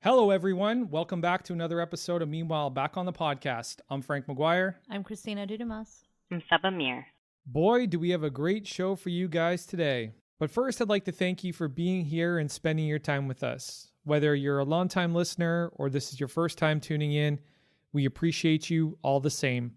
Hello, everyone. Welcome back to another episode of Meanwhile Back on the Podcast. I'm Frank McGuire. I'm Christina Dudumas. I'm Saba Mir. Boy, do we have a great show for you guys today. But first, I'd like to thank you for being here and spending your time with us. Whether you're a longtime listener or this is your first time tuning in, we appreciate you all the same.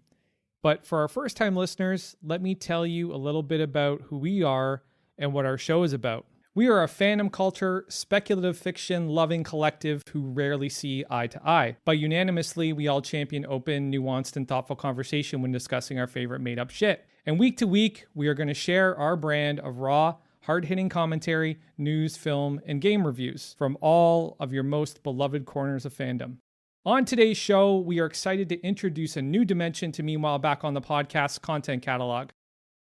But for our first-time listeners, let me tell you a little bit about who we are and what our show is about. We are a fandom culture, speculative fiction loving collective who rarely see eye to eye. But unanimously, we all champion open, nuanced, and thoughtful conversation when discussing our favorite made-up shit. And week to week, we are going to share our brand of raw, hard-hitting commentary, news, film, and game reviews from all of your most beloved corners of fandom. On today's show, we are excited to introduce a new dimension to Meanwhile Back on the Podcast's content catalog.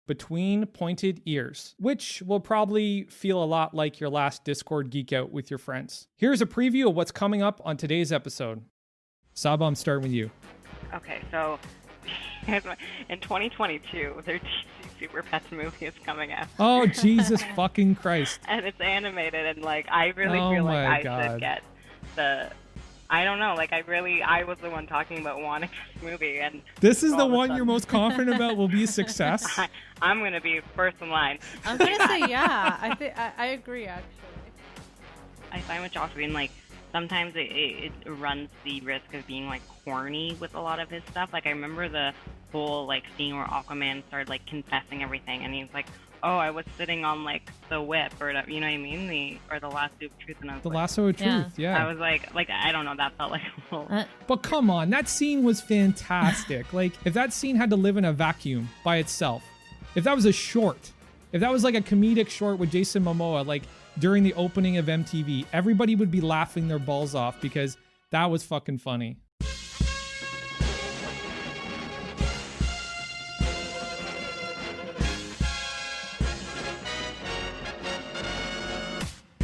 Between Pointed Ears, which will probably feel a lot like your last Discord geek out with your friends. Here's a preview of what's coming up on today's episode. Saba, I'm starting with you. Okay, so in 2022, their DC Super Pets movie is coming out. Oh, Jesus fucking Christ. And it's animated, and I really feel like I should get I don't know, I was the one talking about wanting this movie, and this is the one you're most confident about will be a success? I'm going to be first in line. I'm going to say yeah. I agree, actually. I find with Joss Whedon, sometimes it runs the risk of being, corny with a lot of his stuff. I remember the whole, scene where Aquaman started, confessing everything, and he's like, oh, I was sitting on, the whip, or, you know what I mean? Or the lasso of truth. And I was the lasso of truth, yeah. I was like, I don't know, that felt like a little... But come on, that scene was fantastic. If that scene had to live in a vacuum by itself, if that was a short, if that was a comedic short with Jason Momoa, during the opening of MTV, everybody would be laughing their balls off because that was fucking funny.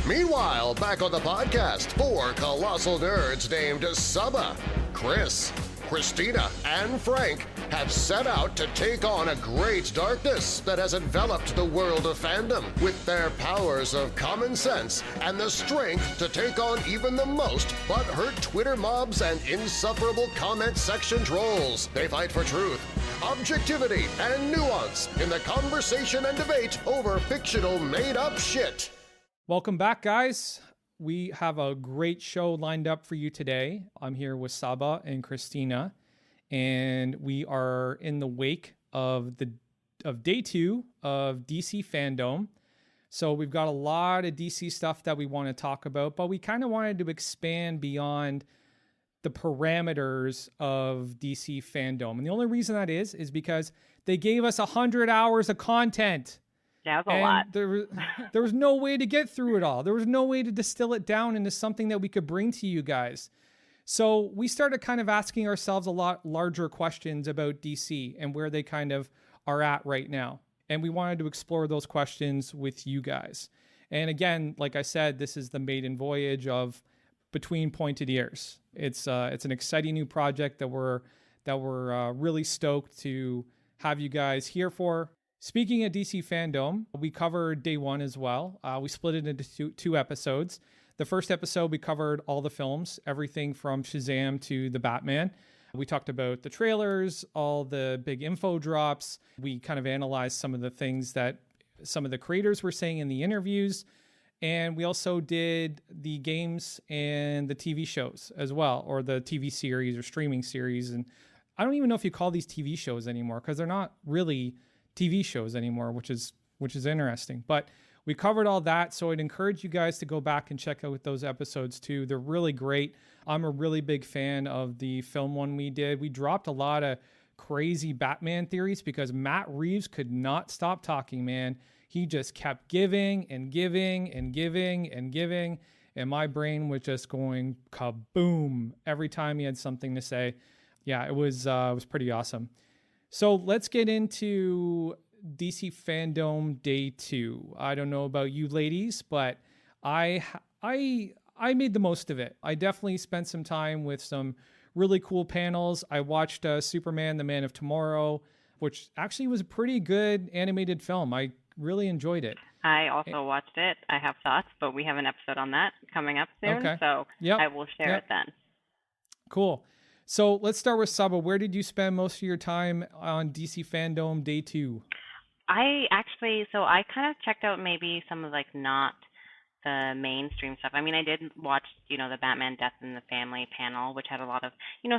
Meanwhile, back on the podcast, four colossal nerds named Saba, Chris, Christina, and Frank have set out to take on a great darkness that has enveloped the world of fandom with their powers of common sense and the strength to take on even the most butthurt Twitter mobs and insufferable comment section trolls. They fight for truth, objectivity, and nuance in the conversation and debate over fictional made-up shit. Welcome back, guys. We have a great show lined up for you today. I'm here with Saba and Christina, and we are in the wake of day 2 of DC Fandome. So we've got a lot of DC stuff that we want to talk about, but we kind of wanted to expand beyond the parameters of DC Fandome. And the only reason that is because they gave us 100 hours of content. Yeah, that's a lot. There was no way to get through it all. There was no way to distill it down into something that we could bring to you guys. So we started kind of asking ourselves a lot larger questions about DC and where they kind of are at right now. And we wanted to explore those questions with you guys. And again, like I said, this is the maiden voyage of Between Pointed Ears. It's an exciting new project that we're really stoked to have you guys here for. Speaking of DC Fandome, we covered day 1 as well. We split it into two episodes. The first episode, we covered all the films, everything from Shazam to The Batman. We talked about the trailers, all the big info drops. We kind of analyzed some of the things that some of the creators were saying in the interviews. And we also did the games and the TV shows as well, or the TV series or streaming series. And I don't even know if you call these TV shows anymore because they're not really TV shows anymore, which is interesting. But we covered all that, so I'd encourage you guys to go back and check out those episodes too. They're really great. I'm a really big fan of the film one we did. We dropped a lot of crazy Batman theories because Matt Reeves could not stop talking, man. He just kept giving and giving and giving and giving, and my brain was just going kaboom every time he had something to say. Yeah, it was pretty awesome. So let's get into DC Fandome Day 2. I don't know about you ladies, but I made the most of it. I definitely spent some time with some really cool panels. I watched Superman, the Man of Tomorrow, which actually was a pretty good animated film. I really enjoyed it. I also watched it. I have thoughts, but we have an episode on that coming up soon, Okay. so Yep. I will share Yep. it then. Cool. So let's start with Saba. Where did you spend most of your time on DC Fandome Day 2? I kind of checked out maybe some of like not the mainstream stuff. I mean, I did watch, the Batman Death in the Family panel, which had a lot of,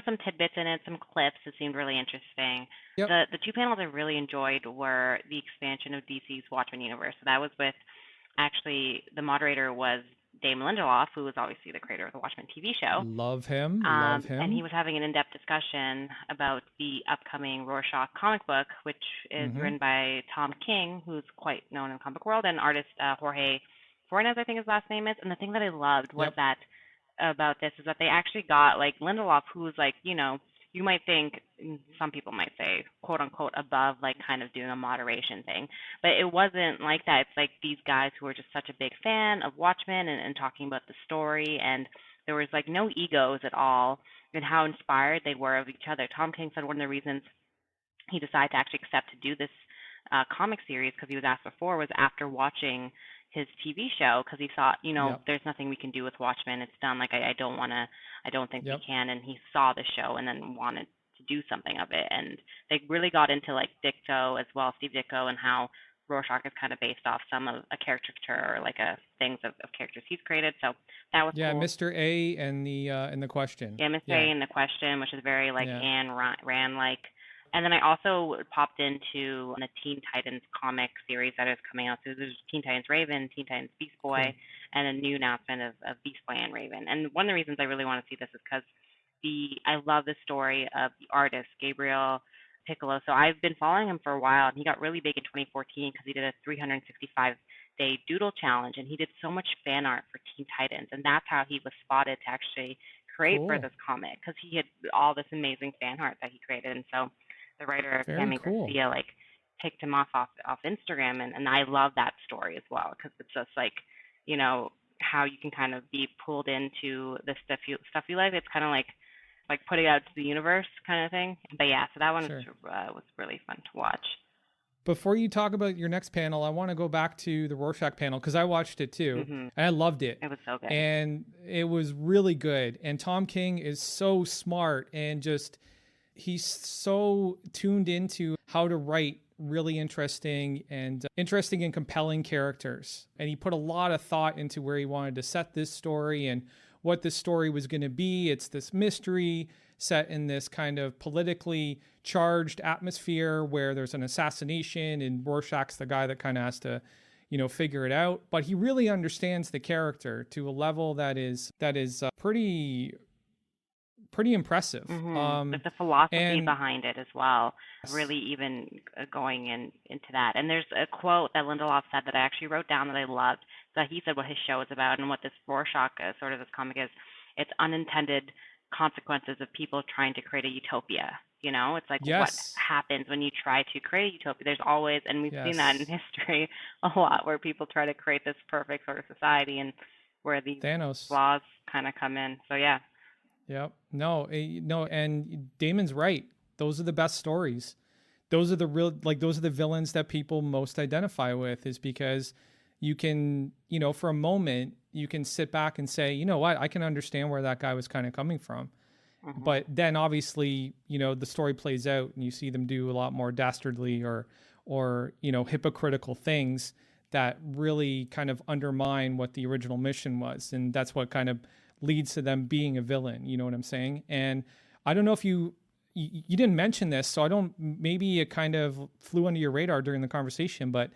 some tidbits in it, some clips that seemed really interesting. Yep. The two panels I really enjoyed were the expansion of DC's Watchmen universe. So that was with, actually, the moderator was Damon Lindelof, who was obviously the creator of the Watchmen TV show. Love him. Love him. And he was having an in-depth discussion about the upcoming Rorschach comic book, which is written by Tom King, who's quite known in the comic world, and artist Jorge Fornes, I think his last name is. And the thing that I loved was that about this is that they actually got like Lindelof, who's like, you might think, some people might say, quote unquote, above like kind of doing a moderation thing. But it wasn't like that. It's like these guys who are just such a big fan of Watchmen and talking about the story. And there was like no egos at all and how inspired they were of each other. Tom King said one of the reasons he decided to actually accept to do this comic series, because he was asked before, was after watching his TV show, because he thought, there's nothing we can do with Watchmen. It's done. Like, I don't think we can. And he saw the show and then wanted to do something of it. And they really got into like Ditko as well, Steve Ditko, and how Rorschach is kind of based off some of a caricature or like things of characters he's created. So that was cool. Mr. A and the Question. Yeah, Mr. A and the Question, which is very like Anne Rand like. And then I also popped into the Teen Titans comic series that is coming out. So there's Teen Titans Raven, Teen Titans Beast Boy, and a new announcement of Beast Boy and Raven. And one of the reasons I really want to see this is because I love the story of the artist, Gabriel Piccolo. So I've been following him for a while, and he got really big in 2014 because he did a 365-day doodle challenge, and he did so much fan art for Teen Titans. And that's how he was spotted to actually create for this comic, because he had all this amazing fan art that he created. And so the writer Sammy Garcia picked him off Instagram, and I love that story as well, because it's just like, how you can kind of be pulled into the stuff you like. It's kind of like putting out to the universe kind of thing. But yeah, so that one was really fun to watch. Before you talk about your next panel, I want to go back to the Rorschach panel, because I watched it too, and I loved it. It was so good. And it was really good. And Tom King is so smart, and he's so tuned into how to write really interesting and compelling characters. And he put a lot of thought into where he wanted to set this story and what this story was going to be. It's this mystery set in this kind of politically charged atmosphere where there's an assassination, and Rorschach's the guy that kind of has to, figure it out. But he really understands the character to a level that is pretty impressive. With the philosophy behind it as well, really even going into that. And there's a quote that Lindelof said that I actually wrote down that I loved, that he said what his show is about and what this Rorschach sort of this comic is. It's unintended consequences of people trying to create a utopia. It's like what happens when you try to create a utopia. There's always, and we've seen that in history a lot, where people try to create this perfect sort of society, and where these flaws kind of come in. So yeah. Yep. No, and Damon's right. Those are the best stories. Those are those are the villains that people most identify with, is because you can, for a moment, you can sit back and say, you know what, I can understand where that guy was kind of coming from. But then obviously, the story plays out and you see them do a lot more dastardly or hypocritical things that really kind of undermine what the original mission was. And that's what kind of leads to them being a villain. You know what I'm saying? And I don't know if you didn't mention this, so maybe it kind of flew under your radar during the conversation, but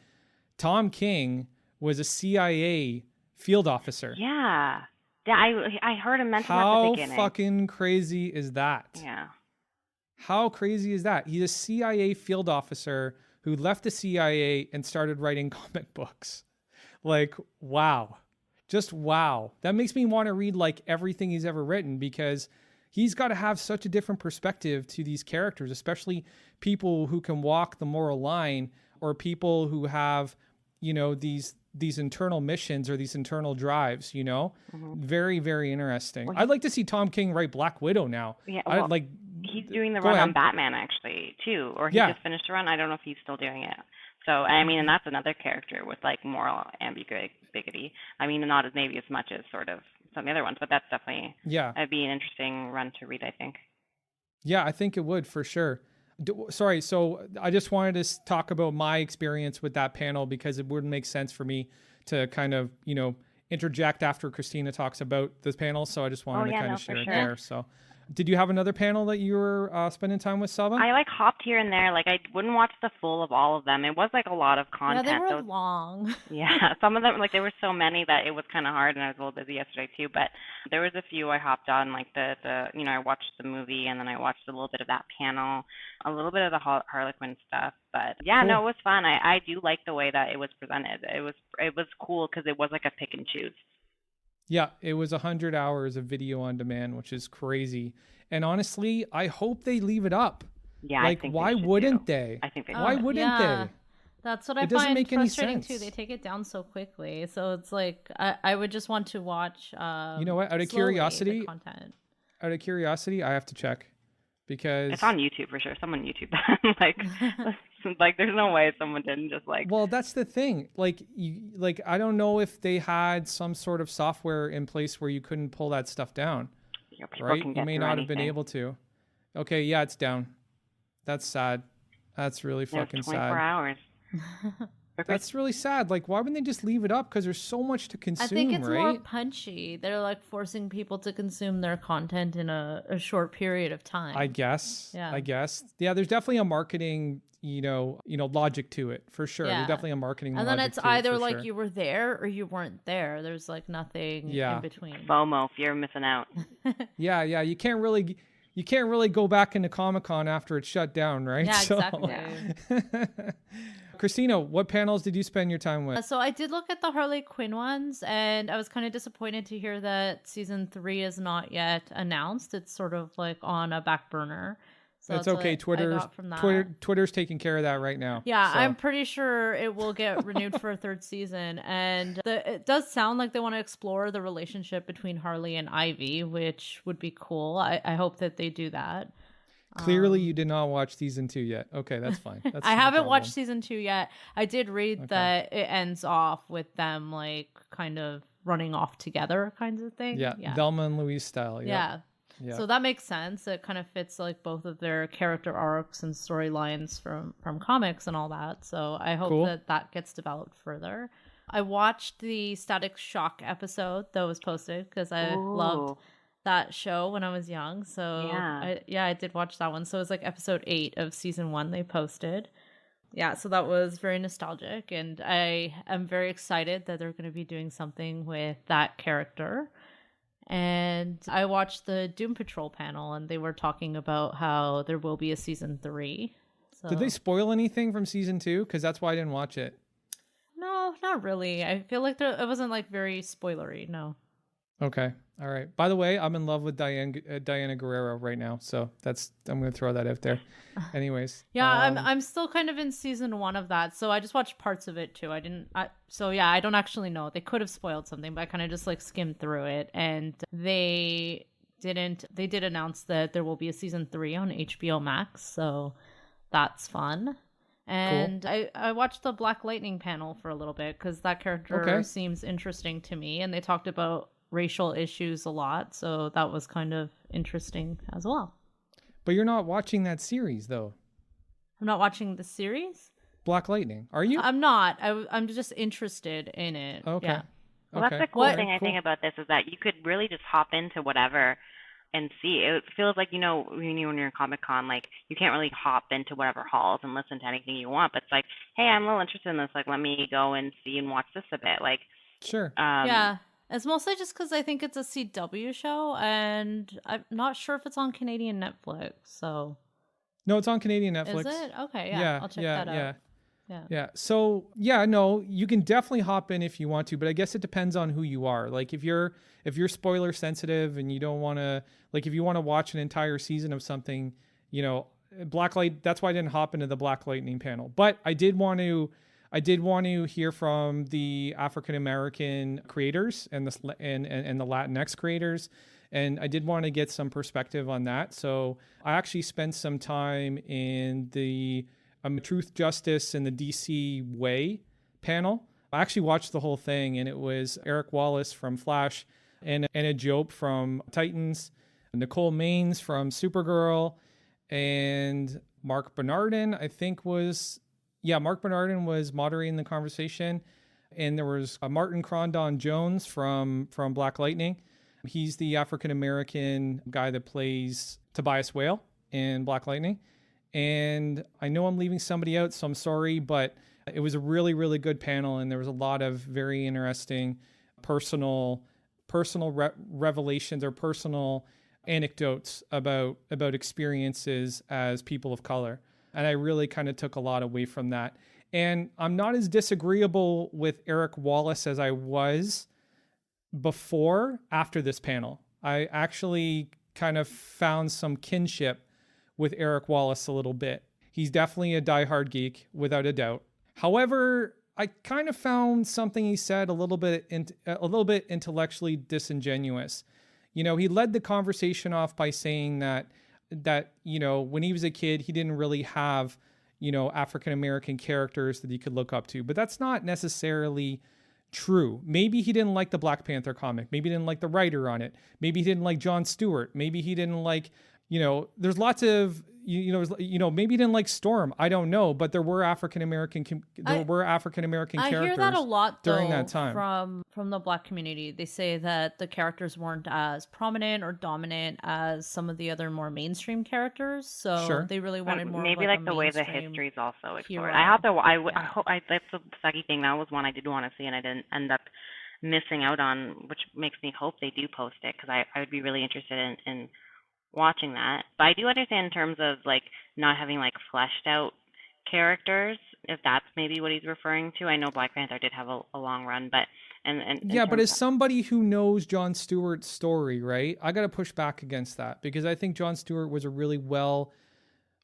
Tom King was a CIA field officer. Yeah. I heard him mention that at the beginning. How fucking crazy is that? Yeah. How crazy is that? He's a CIA field officer who left the CIA and started writing comic books. Like, wow. Just wow. That makes me want to read like everything he's ever written, because he's got to have such a different perspective to these characters, especially people who can walk the moral line, or people who have, these internal missions or these internal drives, Very, very interesting. I'd like to see Tom King write Black Widow now. Yeah, he's doing the run on Batman actually too, or he just finished a run. I don't know if he's still doing it. So, I mean, and that's another character with like moral ambiguity. I mean, not as maybe as much as sort of some of the other ones, but that's definitely, it'd be an interesting run to read, I think. Yeah, I think it would for sure. Sorry, so I just wanted to talk about my experience with that panel because it wouldn't make sense for me to kind of, interject after Christina talks about this panel. So I just wanted to kind of share it there. So did you have another panel that you were spending time with, Saba? I like hopped here and there. Like I wouldn't watch the full of all of them. It was like a lot of content. Yeah, they were long. Yeah, some of them, like there were so many that it was kind of hard, and I was a little busy yesterday too. But there was a few I hopped on, like I watched the movie, and then I watched a little bit of that panel, a little bit of the Harlequin stuff. But yeah, no, it was fun. I do like the way that it was presented. It was cool because it was like a pick and choose. Yeah, it was 100 hours of video on demand, which is crazy. And honestly, I hope they leave it up. Yeah, like, I think why wouldn't they? I think they Why wouldn't they? That's what I find frustrating too. They take it down so quickly. So it's like I would just want to watch. You know what? Out of curiosity, I have to check because it's on YouTube for sure. Someone YouTube that. Like there's no way someone didn't just like. Well, that's the thing. Like I don't know if they had some sort of software in place where you couldn't pull that stuff down. Yeah, right? You may not have been able to. Okay, yeah, it's down. That's sad. That's really fucking 24 sad. hours. That's really sad. Like, why wouldn't they just leave it up? Because there's so much to consume, I think it's right? more punchy. They're like forcing people to consume their content in a short period of time. I guess. Yeah. I guess. Yeah, there's definitely a marketing, logic to it for sure. Yeah. There's definitely a marketing and logic then it's to either it, for like sure. you were there or you weren't there. There's like nothing in between. FOMO, fear of missing out. Yeah. You can't really go back into Comic-Con after it's shut down, right? Yeah, exactly. Christina, what panels did you spend your time with? So I did look at the Harley Quinn ones, and I was kind of disappointed to hear that season 3 is not yet announced. It's sort of like on a back burner. So that's okay. Twitter's taking care of that right now. Yeah, so. I'm pretty sure it will get renewed for a third season. And it does sound like they want to explore the relationship between Harley and Ivy, which would be cool. I hope that they do that. Clearly, you did not watch season 2 yet. Okay, that's fine. I haven't watched season 2 yet. I did read that it ends off with them like kind of running off together, kinds of thing. Yeah. Velma and Louise style. Yeah. So that makes sense. It kind of fits like both of their character arcs and storylines from comics and all that. So I hope that gets developed further. I watched the Static Shock episode that was posted because I loved that show when I was young. So I did watch that one. So it was like episode 8 of season 1 they posted. Yeah, so that was very nostalgic, and I am very excited that they're going to be doing something with that character. And I watched the Doom Patrol panel, and they were talking about how there will be a season 3. So. Did they spoil anything from season 2? Because that's why I didn't watch it. No, not really. I feel like it wasn't like very spoilery. No. Okay. All right. By the way, I'm in love with Diana Guerrero right now, so I'm going to throw that out there. Anyways. Yeah, I'm still kind of in season 1 of that, so I just watched parts of it too. I don't actually know. They could have spoiled something, but I kind of just like skimmed through it, and they didn't. They did announce that there will be a season 3 on HBO Max, so that's fun. And cool. I watched the Black Lightning panel for a little bit because that character seems interesting to me, and they talked about racial issues a lot, so that was kind of interesting as well. But you're not watching that series, though. I'm not watching the series? Black Lightning. Are you? I'm not. I'm just interested in it. Okay. Yeah. Well, that's the cool thing I think about this is that you could really just hop into whatever and see. It feels like, when you're in Comic-Con, like, you can't really hop into whatever halls and listen to anything you want, but it's like, hey, I'm a little interested in this. Like, let me go and see and watch this a bit. Like, sure. Yeah. It's mostly just because I think it's a CW show, and I'm not sure if it's on Canadian Netflix, so... No, it's on Canadian Netflix. Is it? Okay, yeah. I'll check that out. Yeah. So, no, you can definitely hop in if you want to, but I guess it depends on who you are. Like, if you're spoiler sensitive and you don't want to... Like, if you want to watch an entire season of something, that's why I didn't hop into the Black Lightning panel. But I did want to hear from the African American creators and the Latinx creators, and I did want to get some perspective on that. So I actually spent some time in the Truth, Justice, and the DC Way panel. I actually watched the whole thing, and it was Eric Wallace from Flash, and Anna Diop from Titans, Nicole Maines from Supergirl, and Mark Bernardin, Mark Bernardin was moderating the conversation. And there was Martin Crondon Jones from Black Lightning. He's the African-American guy that plays Tobias Whale in Black Lightning. And I know I'm leaving somebody out, so I'm sorry, but it was a really, really good panel, and there was a lot of very interesting personal revelations or personal anecdotes about experiences as people of color. And I really kind of took a lot away from that. And I'm not as disagreeable with Eric Wallace as I was after this panel. I actually kind of found some kinship with Eric Wallace a little bit. He's definitely a diehard geek, without a doubt. However, I kind of found something he said a little bit intellectually disingenuous. He led the conversation off by saying that when he was a kid, he didn't really have African-American characters that he could look up to. But that's not necessarily true. Maybe he didn't like the Black Panther comic. Maybe he didn't like the writer on it. Maybe he didn't like Jon Stewart. Maybe he didn't like, there's lots of, maybe he didn't like Storm. I don't know. But there were African-American characters. I hear that a lot during that time from the Black community. They say that the characters weren't as prominent or dominant as some of the other more mainstream characters. So they really wanted more. Maybe like the way the history's also explored. Hero. I hope that's the sucky thing. That was one I did want to see, and I didn't end up missing out on, which makes me hope they do post it, because I would be really interested in watching that. But I do understand in terms of not having fleshed out characters, if that's maybe what he's referring to. I know Black Panther did have a long run, but but as somebody who knows Jon Stewart's story, right, I got to push back against that, because I think Jon Stewart was a really well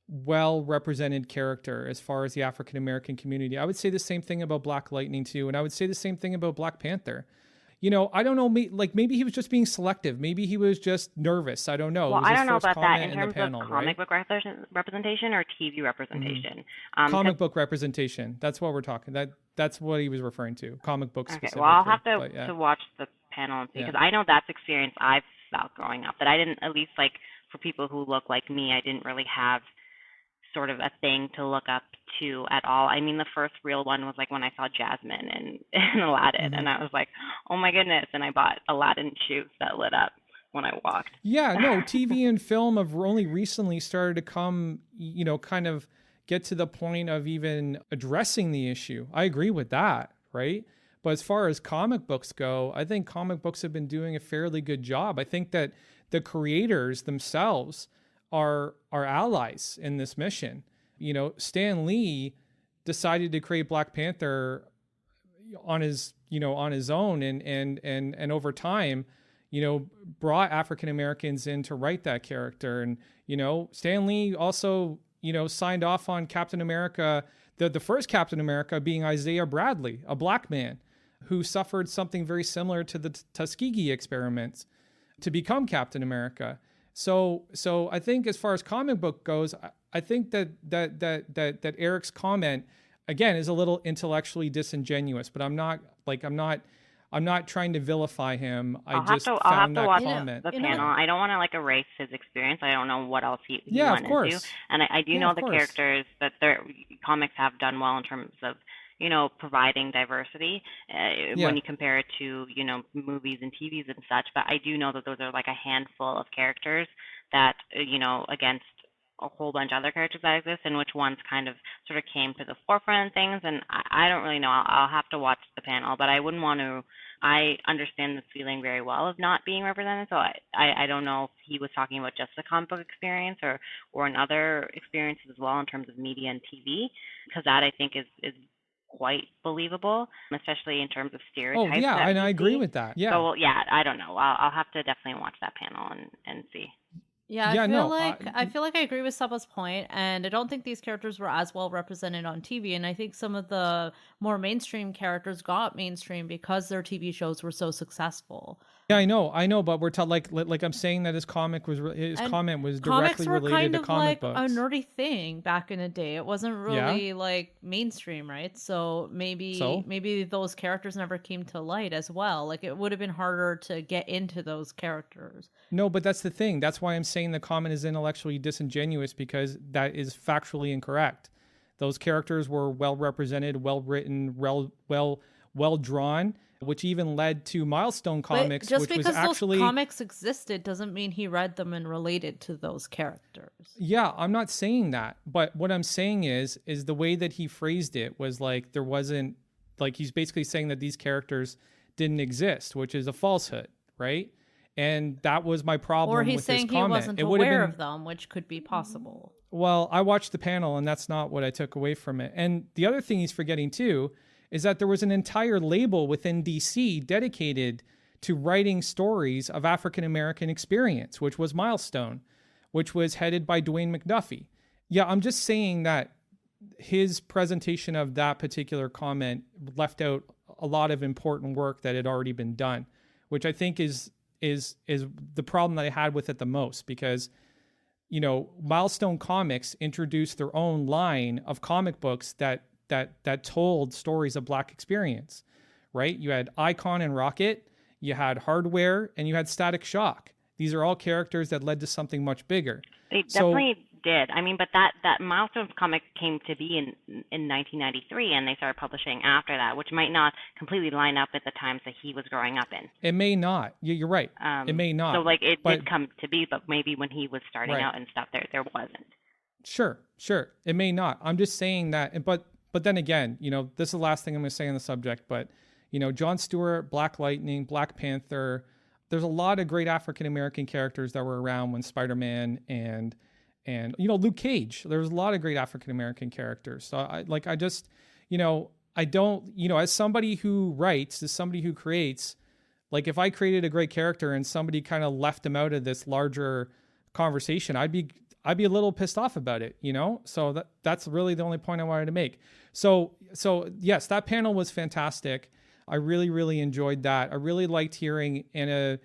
represented character as far as the African American community. I would say the same thing about Black Lightning too, and I would say the same thing about Black Panther. I don't know, maybe he was just being selective. Maybe he was just nervous. I don't know. Well, I don't know about that in terms of comic book representation or TV representation. Mm-hmm. Comic book representation. That's what we're talking. That's what he was referring to. Comic book specifically. Well, I'll have to watch the panel and see, because I know that's experience I've felt growing up, that I didn't, at least for people who look like me, I didn't really have sort of a thing to look up to at all. I mean, the first real one was when I saw Jasmine in Aladdin, mm-hmm. and I was like, oh my goodness, and I bought Aladdin shoes that lit up when I walked. Yeah, no, TV and film have only recently started to come, kind of get to the point of even addressing the issue. I agree with that, right? But as far as comic books go, I think comic books have been doing a fairly good job. I think that the creators themselves are allies in this mission. Stan Lee decided to create Black Panther on his own, and over time, brought African Americans in to write that character. And Stan Lee also signed off on Captain America, the first Captain America being Isaiah Bradley, a Black man who suffered something very similar to the Tuskegee experiments to become Captain America. So I think as far as comic book goes, I think that Eric's comment again is a little intellectually disingenuous, but I'm not trying to vilify him. I'll have to watch the panel. I don't want to erase his experience. I don't know what else he went into. And I do know the characters that their comics have done well in terms of providing diversity when you compare it to, movies and TVs and such. But I do know that those are a handful of characters that, against a whole bunch of other characters that exist, and which ones kind of sort of came to the forefront and things. And I don't really know. I'll have to watch the panel, but I wouldn't want to. I understand the feeling very well of not being represented. So I don't know if he was talking about just the comic book experience or in other experiences as well in terms of media and TV, because that I think is quite believable, especially in terms of stereotypes. Oh, yeah, and I agree with that. Yeah. So, I don't know. I'll have to definitely watch that panel and see. Yeah, I feel like I agree with Saba's point, and I don't think these characters were as well represented on TV, and I think some of the more mainstream characters got mainstream because their TV shows were so successful. Yeah, I know, but we're like I'm saying that his comment was directly related to comic books. A nerdy thing back in the day. It wasn't really like mainstream, right? So maybe those characters never came to light as well. Like it would have been harder to get into those characters. No, but that's the thing. That's why I'm saying the comment is intellectually disingenuous, because that is factually incorrect. Those characters were well represented, well written, well drawn, which even led to Milestone Comics, but which just was because actually those comics existed doesn't mean he read them and related to those characters. Yeah, I'm not saying that, but what I'm saying is the way that he phrased it was like there wasn't, like he's basically saying that these characters didn't exist, which is a falsehood, right? And that was my problem with his comment. Or he's saying he wasn't aware of them, which could be possible. Well, I watched the panel, and that's not what I took away from it. And the other thing he's forgetting too is that there was an entire label within DC dedicated to writing stories of African-American experience, which was Milestone, which was headed by Dwayne McDuffie. Yeah, I'm just saying that his presentation of that particular comment left out a lot of important work that had already been done, which I think is the problem that I had with it the most, because, you know, Milestone Comics introduced their own line of comic books that told stories of Black experience, right? You had Icon and Rocket, you had Hardware, and you had Static Shock. These are all characters that led to something much bigger. They definitely did. I mean, but that Milestone comic came to be in 1993, and they started publishing after that, which might not completely line up with the times that he was growing up in. It may not. You're right. It may not. So, like, it did come to be, but maybe when he was starting out and stuff, there wasn't. Sure. It may not. I'm just saying that, but then again, you know, this is the last thing I'm going to say on the subject, but, you know, Jon Stewart, Black Lightning, Black Panther, there's a lot of great African-American characters that were around when Spider-Man and you know, Luke Cage, there was a lot of great African-American characters. So I just, you know, I don't, you know, as somebody who writes, as somebody who creates, like if I created a great character and somebody kind of left him out of this larger conversation, I'd be a little pissed off about it, you know? So that's really the only point I wanted to make. So yes, that panel was fantastic. I really, really enjoyed that. I really liked hearing Anna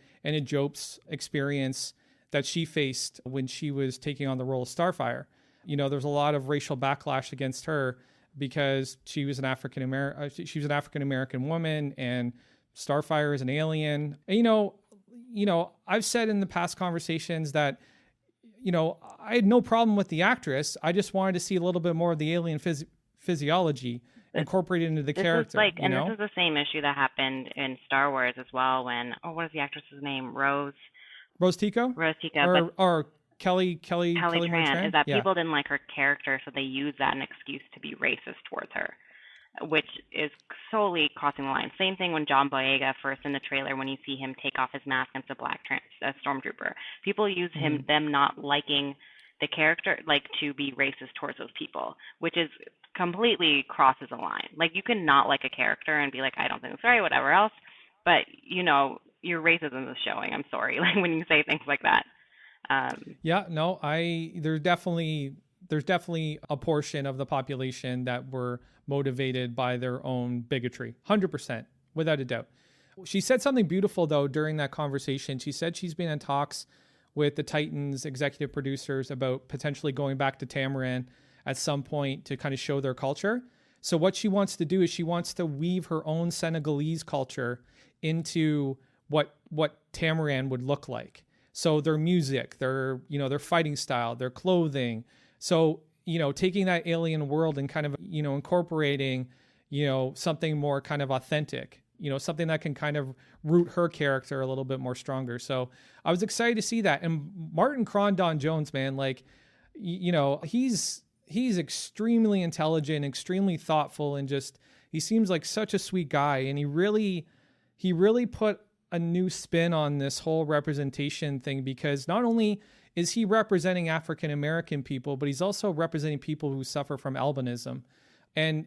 Jope's experience that she faced when she was taking on the role of Starfire. You know, there's a lot of racial backlash against her because she was an African American woman, and Starfire is an alien. And, you know, I've said in the past conversations that, you know, I had no problem with the actress. I just wanted to see a little bit more of the alien physiology incorporated into the character. This is the same issue that happened in Star Wars as well when, what is the actress's name? Rose Tico, or Kelly Tran, is that people didn't like her character, so they used that as an excuse to be racist towards her, which is solely crossing the line. Same thing when John Boyega first in the trailer, when you see him take off his mask against a stormtrooper. People use them not liking the character, like, to be racist towards those people, which is completely crosses a line. Like, you can not like a character and be like, I don't think it's right, whatever else, but, you know, your racism is showing. I'm sorry, like when you say things like that. There's definitely a portion of the population that were motivated by their own bigotry, 100%, without a doubt. She said something beautiful though during that conversation. She said she's been in talks with the Titans executive producers about potentially going back to Tamaran at some point to kind of show their culture. So what she wants to do is she wants to weave her own Senegalese culture into what Tamaran would look like. So their music, their fighting style, their clothing. So, you know, taking that alien world and kind of, you know, incorporating, you know, something more kind of authentic, you know, something that can kind of root her character a little bit more stronger. So I was excited to see that. And Martin Crondon Jones, man, like, you know, he's extremely intelligent, extremely thoughtful, and just, he seems like such a sweet guy. And he really put a new spin on this whole representation thing, because not only is he representing African-American people, but he's also representing people who suffer from albinism. And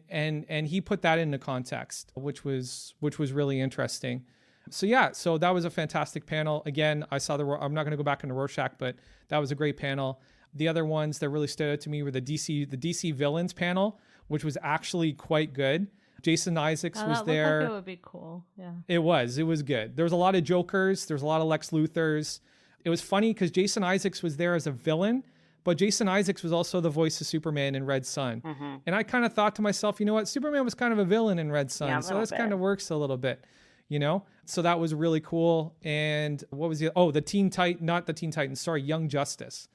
he put that into context, which was really interesting. So that was a fantastic panel. Again, I'm not going to go back into Rorschach, but that was a great panel. The other ones that really stood out to me were the DC villains panel, which was actually quite good. Jason Isaacs was that there. Looked like it would be cool. Yeah. It was good. There was a lot of Jokers. There's a lot of Lex Luthors. It was funny because Jason Isaacs was there as a villain, but Jason Isaacs was also the voice of Superman in Red Son. Mm-hmm. And I kind of thought to myself, you know what? Superman was kind of a villain in Red Son. So this kind of works a little bit, you know? So that was really cool. And what was the Teen Titan, not the Teen Titans, sorry, Young Justice.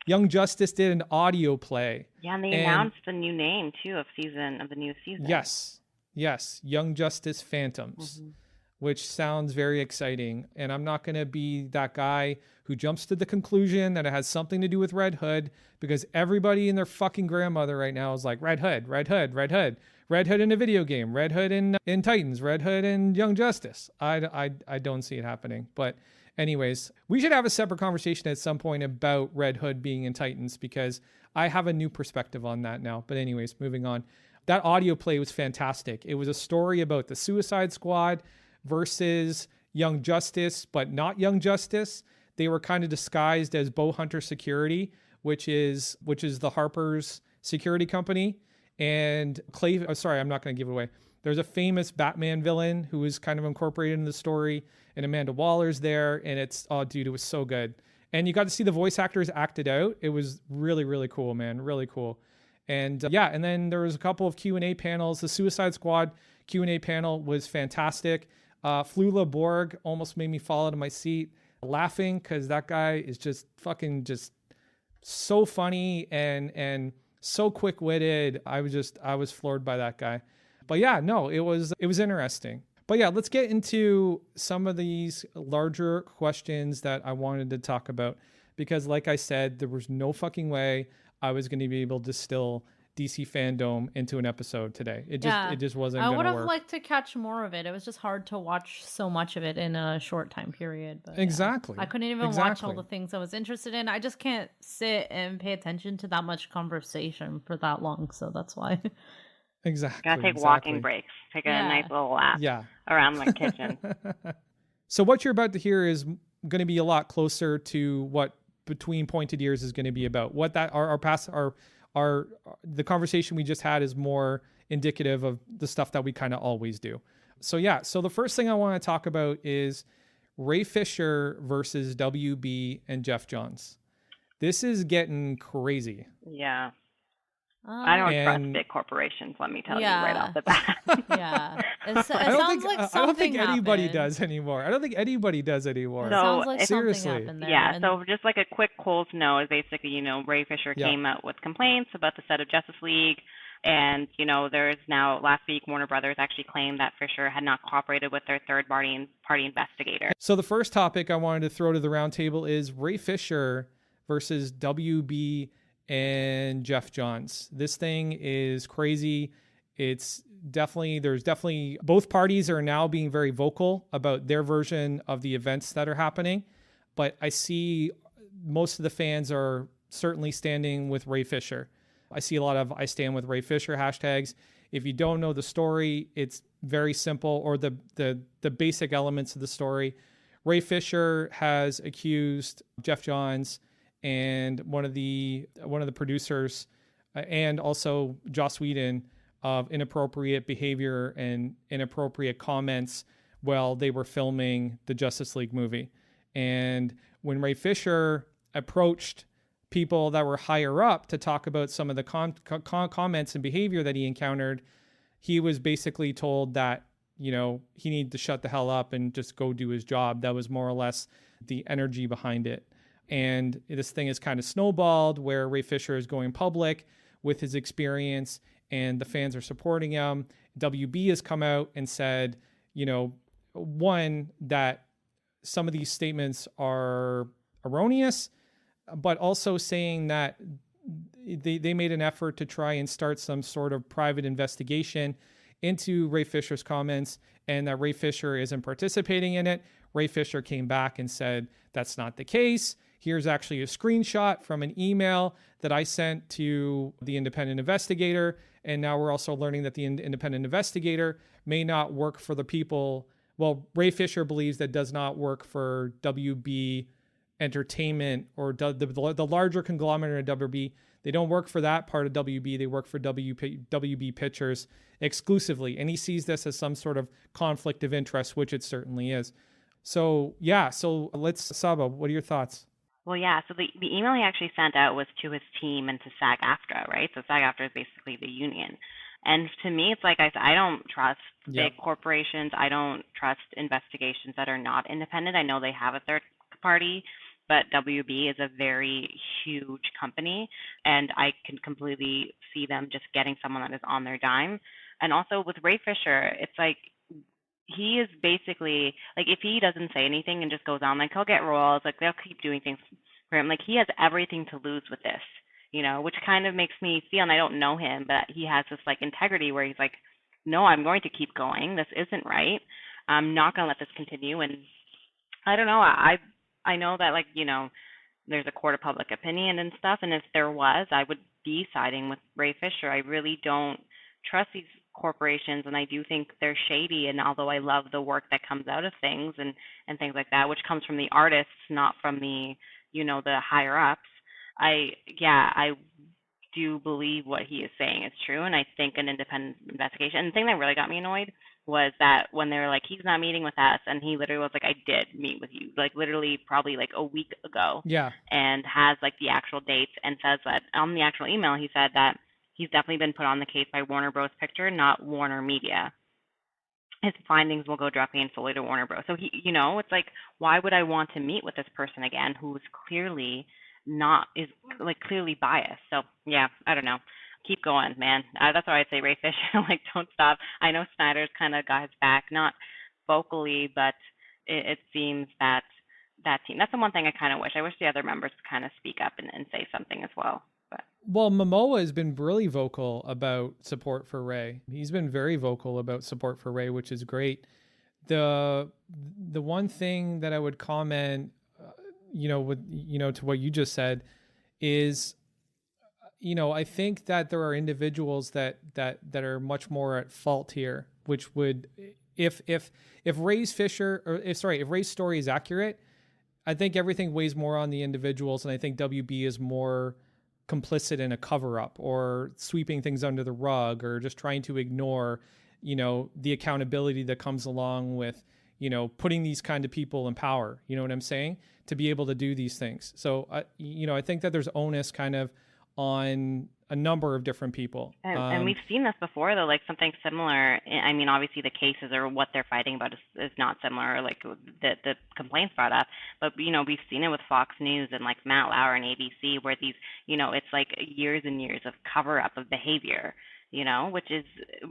Young Justice did an audio play. Yeah, and they announced the new name too of the new season. Yes. Young Justice Phantoms, which sounds very exciting. And I'm not going to be that guy who jumps to the conclusion that it has something to do with Red Hood, because everybody and their fucking grandmother right now is like, Red Hood in a video game, Red Hood in Titans, Red Hood in Young Justice. I don't see it happening. But anyways, we should have a separate conversation at some point about Red Hood being in Titans, because I have a new perspective on that now. But anyways, moving on. That audio play was fantastic. It was a story about the Suicide Squad versus Young Justice, but not Young Justice. They were kind of disguised as Bowhunter Security, which is the Harper's security company. And I'm not going to give it away. There's a famous Batman villain who is kind of incorporated in the story, and Amanda Waller's there, and it was so good. And you got to see the voice actors act it out. It was really, really cool, man. Really cool. And and then there was a couple of Q&A panels. The Suicide Squad Q&A panel was fantastic. Flula Borg almost made me fall out of my seat laughing, because that guy is just fucking just so funny and so quick-witted. I was floored by that guy. But yeah, no, it was interesting. But yeah, let's get into some of these larger questions that I wanted to talk about, because like I said, there was no fucking way I was going to be able to distill DC Fandome into an episode today. It just wasn't going to work. I would have liked to catch more of it. It was just hard to watch so much of it in a short time period. But exactly. I couldn't even watch all the things I was interested in. I just can't sit and pay attention to that much conversation for that long. So that's why. Exactly. Gotta take walking breaks. Take a nice little lap around the kitchen. So what you're about to hear is going to be a lot closer to what Between Pointed Ears is going to be about. What that the conversation we just had is more indicative of the stuff that we kind of always do. So the first thing I want to talk about is Ray Fisher versus WB and Jeff Johns. This is getting crazy. Yeah. I don't trust big corporations, let me tell you right off the bat. Yeah. It sounds like something I don't think anybody happened. does anymore. It sounds like seriously. something happened there. Yeah, so just like a quick Coles note is basically, Ray Fisher came out with complaints about the set of Justice League. And, there's now, last week, Warner Brothers actually claimed that Fisher had not cooperated with their third-party investigator. So the first topic I wanted to throw to the roundtable is Ray Fisher versus WB and Jeff Johns. This thing is crazy. There's definitely both parties are now being very vocal about their version of the events that are happening. But I see most of the fans are certainly standing with Ray Fisher. I see a lot of I stand with Ray Fisher hashtags. If you don't know the story, it's very simple, or the basic elements of the story. Ray Fisher has accused Jeff Johns and one of the producers and also Joss Whedon of inappropriate behavior and inappropriate comments while they were filming the Justice League movie. And when Ray Fisher approached people that were higher up to talk about some of the comments and behavior that he encountered, he was basically told that, he needed to shut the hell up and just go do his job. That was more or less the energy behind it. And this thing is kind of snowballed where Ray Fisher is going public with his experience and the fans are supporting him. WB has come out and said, one, that some of these statements are erroneous, but also saying that they made an effort to try and start some sort of private investigation into Ray Fisher's comments and that Ray Fisher isn't participating in it. Ray Fisher came back and said, that's not the case. Here's actually a screenshot from an email that I sent to the independent investigator. And now we're also learning that the independent investigator may not work for the people. Well, Ray Fisher believes that does not work for WB entertainment or the larger conglomerate of WB. They don't work for that part of WB. They work for WB Pictures exclusively. And he sees this as some sort of conflict of interest, which it certainly is. So, yeah. So let's, Saba, what are your thoughts? Well, yeah. So the email he actually sent out was to his team and to SAG-AFTRA, right? So SAG-AFTRA is basically the union. And to me, it's like I don't trust big corporations. I don't trust investigations that are not independent. I know they have a third party, but WB is a very huge company, and I can completely see them just getting someone that is on their dime. And also with Ray Fisher, it's like he is basically, like, if he doesn't say anything and just goes on, like, he'll get roles, like, they'll keep doing things for him. Like, he has everything to lose with this, you know, which kind of makes me feel, and I don't know him, but he has this, like, integrity where he's like, no, I'm going to keep going. This isn't right. I'm not going to let this continue. And I don't know. I know that, like, you know, there's a court of public opinion and stuff, and if there was, I would be siding with Ray Fisher. I really don't trust these corporations, and I do think they're shady. And although I love the work that comes out of things and things like that, which comes from the artists, not from the, you know, the higher ups, I do believe what he is saying is true, and I think an independent investigation. And the thing that really got me annoyed was that when they were like, he's not meeting with us, and he literally was like, I did meet with you, like literally probably like a week ago. Yeah. And has like the actual dates and says that on the actual email, he said that he's definitely been put on the case by Warner Bros. Picture, not Warner Media. His findings will go directly and solely to Warner Bros. So he, you know, it's like, why would I want to meet with this person again who's clearly clearly biased? So yeah, I don't know. Keep going, man. That's why I'd say Ray Fisher, like, don't stop. I know Snyder's kind of got his back, not vocally, but it seems that team, that's the one thing I kind of wish. I wish the other members could kind of speak up and say something as well. But. Well, Momoa has been really vocal about support for Ray. He's been very vocal about support for Ray, which is great. The one thing that I would comment, to what you just said is, I think that there are individuals that are much more at fault here, which would, if Ray's story is accurate, I think everything weighs more on the individuals, and I think WB is more complicit in a cover-up or sweeping things under the rug or just trying to ignore, the accountability that comes along with, putting these kind of people in power. You know what I'm saying? To be able to do these things. So, I think that there's onus kind of on a number of different people. And we've seen this before, though, like something similar. I mean, obviously the cases or what they're fighting about is not similar, like the complaints brought up. But, we've seen it with Fox News and like Matt Lauer and ABC, where these, it's like years and years of cover up of behavior, which is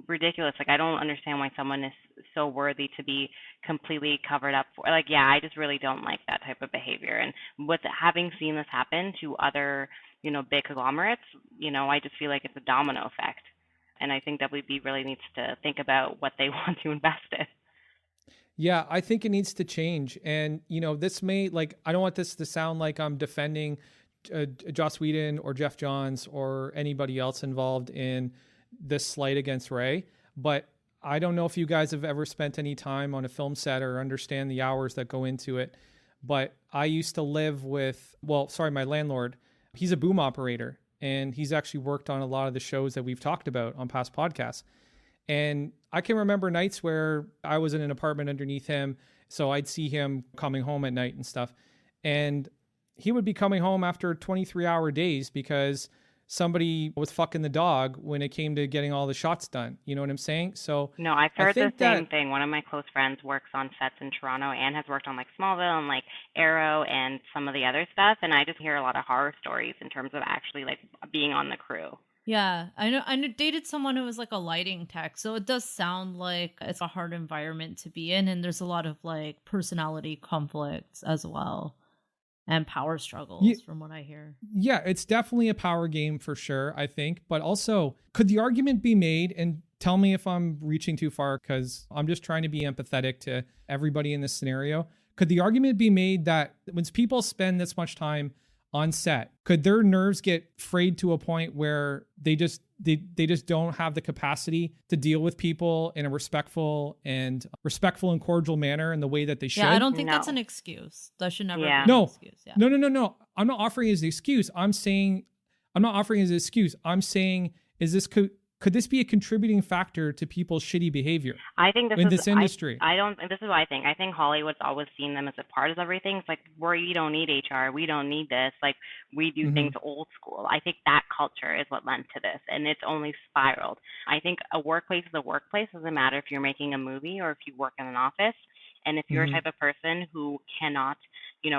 ridiculous. Like, I don't understand why someone is so worthy to be completely covered up for. Like, yeah, I just really don't like that type of behavior. And with having seen this happen to other, big conglomerates, I just feel like it's a domino effect. And I think WB really needs to think about what they want to invest in. Yeah, I think it needs to change. And, this may, I don't want this to sound like I'm defending Joss Whedon or Jeff Johns or anybody else involved in this slight against Ray, but I don't know if you guys have ever spent any time on a film set or understand the hours that go into it. But I used to live with, my landlord, he's a boom operator, and he's actually worked on a lot of the shows that we've talked about on past podcasts. And I can remember nights where I was in an apartment underneath him, so I'd see him coming home at night and stuff. And he would be coming home after 23-hour days because somebody was fucking the dog when it came to getting all the shots done. You know what I'm saying? So no, I've heard the same thing. One of my close friends works on sets in Toronto and has worked on like Smallville and like Arrow and some of the other stuff. And I just hear a lot of horror stories in terms of actually like being on the crew. Yeah, I know. I dated someone who was like a lighting tech, so it does sound like it's a hard environment to be in, and there's a lot of like personality conflicts as well. And power struggles, from what I hear. Yeah, it's definitely a power game for sure, I think. But also, could the argument be made, and tell me if I'm reaching too far because I'm just trying to be empathetic to everybody in this scenario. Could the argument be made that when people spend this much time on set, could their nerves get frayed to a point where they just they just don't have the capacity to deal with people in a respectful and cordial manner in the way that they should. Yeah, I don't think that's an excuse. That should never be an excuse. Yeah. No. I'm not offering it as an excuse. I'm not offering it as an excuse. I'm saying, could this be a contributing factor to people's shitty behavior? I think this industry. I don't. This is what I think. I think Hollywood's always seen them as a part of everything. It's like, we don't need HR. We don't need this. Like, we do things old school. I think that culture is what led to this, and it's only spiraled. I think a workplace is a workplace. Doesn't matter if you're making a movie or if you work in an office. And if you're a type of person who cannot,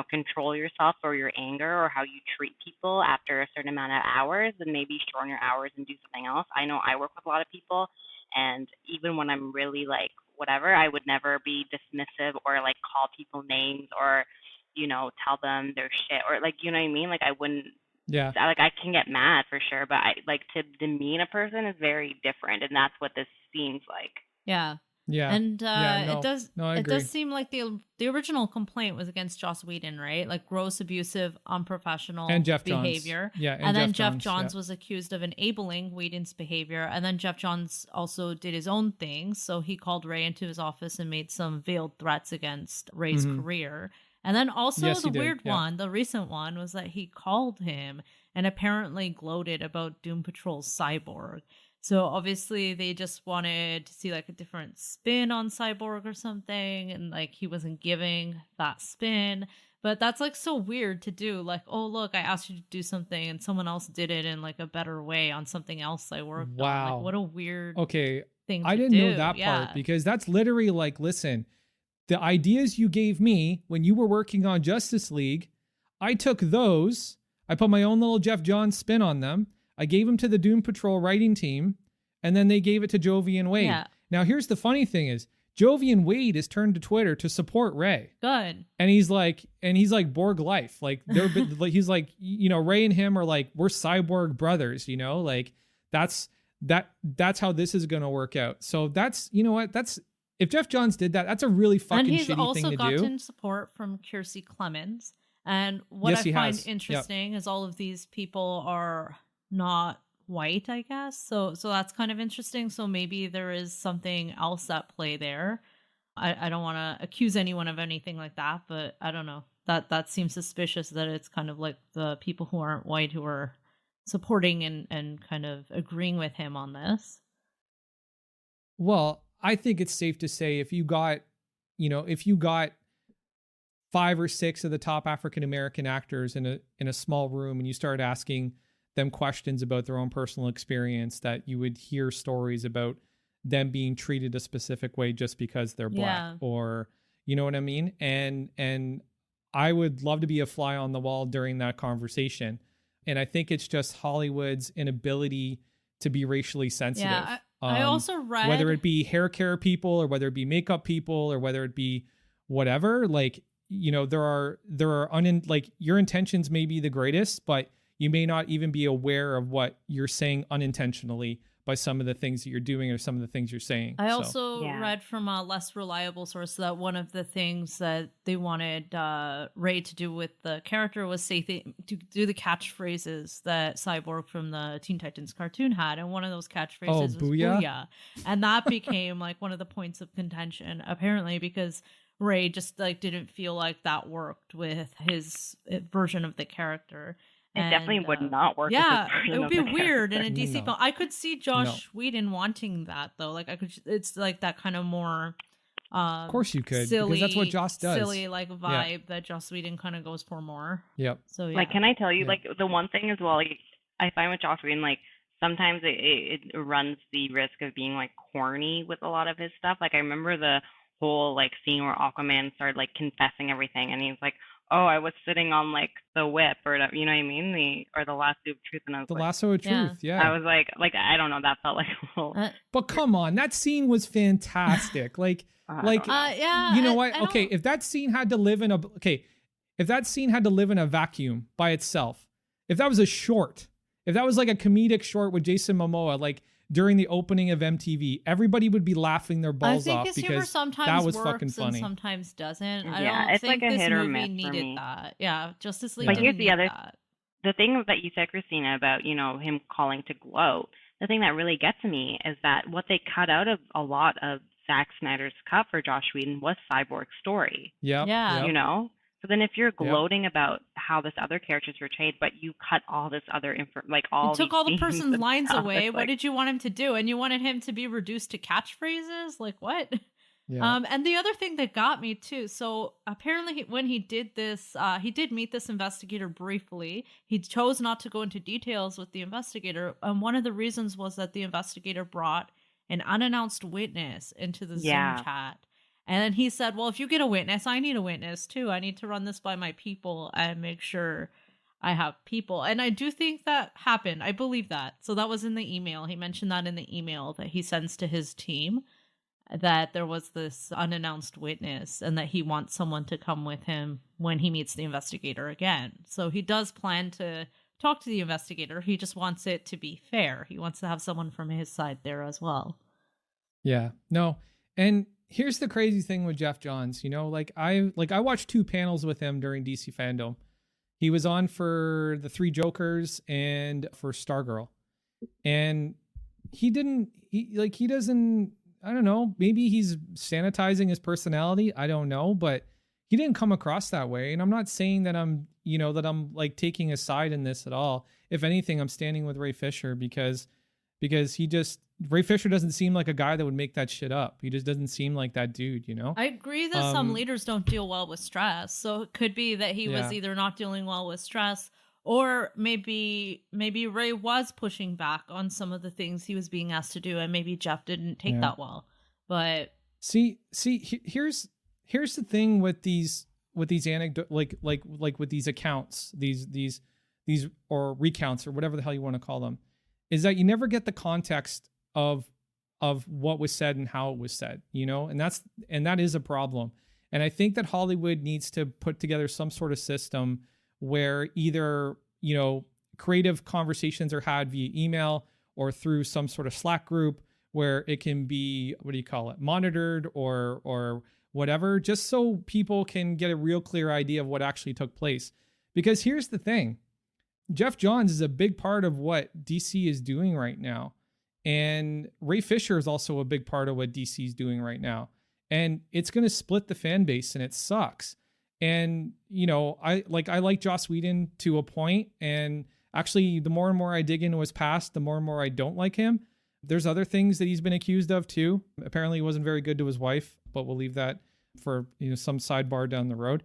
control yourself or your anger or how you treat people after a certain amount of hours, then maybe shorten your hours and do something else. I know I work with a lot of people, and even when I'm really like whatever, I would never be dismissive or like call people names or, tell them their shit or like, you know what I mean? Like I wouldn't. Yeah. Like I can get mad for sure, but to demean a person is very different, and that's what this seems like. Yeah. Yeah. And it does seem like the original complaint was against Joss Whedon, right? Like gross, abusive, unprofessional and Jeff behavior. Johns. Yeah. And then Jeff Johns was accused of enabling Whedon's behavior. And then Jeff Johns also did his own thing. So he called Ray into his office and made some veiled threats against Ray's career. And then also the weird one, the recent one, was that he called him and apparently gloated about Doom Patrol's Cyborg. So obviously they just wanted to see like a different spin on Cyborg or something, and like he wasn't giving that spin. But that's like so weird to do. Like, oh look, I asked you to do something and someone else did it in like a better way on something else I worked on. Like, what a weird thing to I didn't know that part, because that's literally like, listen, the ideas you gave me when you were working on Justice League, I took those, I put my own little Jeff Johns spin on them. I gave them to the Doom Patrol writing team, and then they gave it to Jovi and Wade. Yeah. Now, here's the funny thing is, Jovi and Wade has turned to Twitter to support Ray. Good. And he's like Borg life. Like he's like, Ray and him are like, we're cyborg brothers, like that's how this is going to work out. So that's, if Jeff Johns did that, that's a really fucking shitty thing to do. And he's also gotten support from Kiersey Clemens. And what I find interesting is all of these people are not white, I guess. So that's kind of interesting. So maybe there is something else at play there. I don't want to accuse anyone of anything like that, but I don't know. That seems suspicious that it's kind of like the people who aren't white who are supporting and kind of agreeing with him on this. Well, I think it's safe to say if you got 5 or 6 of the top African-American actors in a small room and you start asking them questions about their own personal experience, that you would hear stories about them being treated a specific way just because they're black, or you know what I mean? And I would love to be a fly on the wall during that conversation. And I think it's just Hollywood's inability to be racially sensitive. Yeah, I also read, whether it be hair care people or whether it be makeup people or whether it be whatever, like, there are like your intentions may be the greatest, but you may not even be aware of what you're saying unintentionally by some of the things that you're doing or some of the things you're saying. I also read from a less reliable source that one of the things that they wanted Ray to do with the character was to do the catchphrases that Cyborg from the Teen Titans cartoon had, and one of those catchphrases was "Booyah," and that became like one of the points of contention apparently, because Ray just like didn't feel like that worked with his version of the character. It definitely would not work. Yeah, it would be weird in a DC film. I could see Josh Whedon wanting that though. Like it's like that kind of more. Of course you could, silly, because that's what Joss does. Silly like vibe that Joss Whedon kind of goes for more. Yep. So like, can I tell you like the one thing as well? Like I find with Joss Whedon, like sometimes it runs the risk of being like corny with a lot of his stuff. Like I remember the whole like scene where Aquaman started like confessing everything, and he's like, oh, I was sitting on like the whip, or you know what I mean, the lasso of truth, and I was the lasso of truth. Yeah, I was like I don't know, that felt like a little. But come on, that scene was fantastic. You know what? Okay, if that scene had to live in a vacuum by itself, if that was a short, if that was like a comedic short with Jason Momoa, like during the opening of MTV, everybody would be laughing their balls off because that was fucking funny. Sometimes doesn't. I don't think like a this hit or movie miss needed that. Yeah, Justice League. But here's the other. the thing that you said, Christina, about, him calling to gloat, the thing that really gets me is that what they cut out of a lot of Zack Snyder's cut for Joss Whedon was Cyborg's story. Yeah. So then if you're gloating about how this other character is portrayed, but you cut all this other all you took all the person's lines stuff, away, what did you want him to do? And you wanted him to be reduced to catchphrases? Like, what? Yeah. And the other thing that got me too, so apparently when he did this, he did meet this investigator briefly. He chose not to go into details with the investigator. And one of the reasons was that the investigator brought an unannounced witness into the Zoom chat. And then he said, well, if you get a witness, I need a witness too. I need to run this by my people and make sure I have people. And I do think that happened. I believe that. So that was in the email. He mentioned that in the email that he sends to his team, that there was this unannounced witness and that he wants someone to come with him when he meets the investigator again. So he does plan to talk to the investigator. He just wants it to be fair. He wants to have someone from his side there as well. Yeah, no. And here's the crazy thing with Geoff Johns, I watched 2 panels with him during DC Fandome. He was on for the 3 Jokers and for Stargirl. And he doesn't, I don't know, maybe he's sanitizing his personality. I don't know, but he didn't come across that way. And I'm not saying that I'm like taking a side in this at all. If anything, I'm standing with Ray Fisher because Ray Fisher doesn't seem like a guy that would make that shit up. He just doesn't seem like that dude, I agree that some leaders don't deal well with stress. So it could be that he was either not dealing well with stress, or maybe Ray was pushing back on some of the things he was being asked to do, and maybe Geoff didn't take that well. But see, here's the thing with these anecdotes, like with these accounts, these or recounts or whatever the hell you want to call them, is that you never get the context of what was said and how it was said, and that is a problem. And I think that Hollywood needs to put together some sort of system where either, creative conversations are had via email or through some sort of Slack group where it can be, monitored or whatever, just so people can get a real clear idea of what actually took place. Because here's the thing, Geoff Johns is a big part of what DC is doing right now. And Ray Fisher is also a big part of what DC is doing right now. And it's going to split the fan base, and it sucks. And, I like Joss Whedon to a point. And actually, the more and more I dig into his past, the more and more I don't like him. There's other things that he's been accused of too. Apparently he wasn't very good to his wife, but we'll leave that for, some sidebar down the road.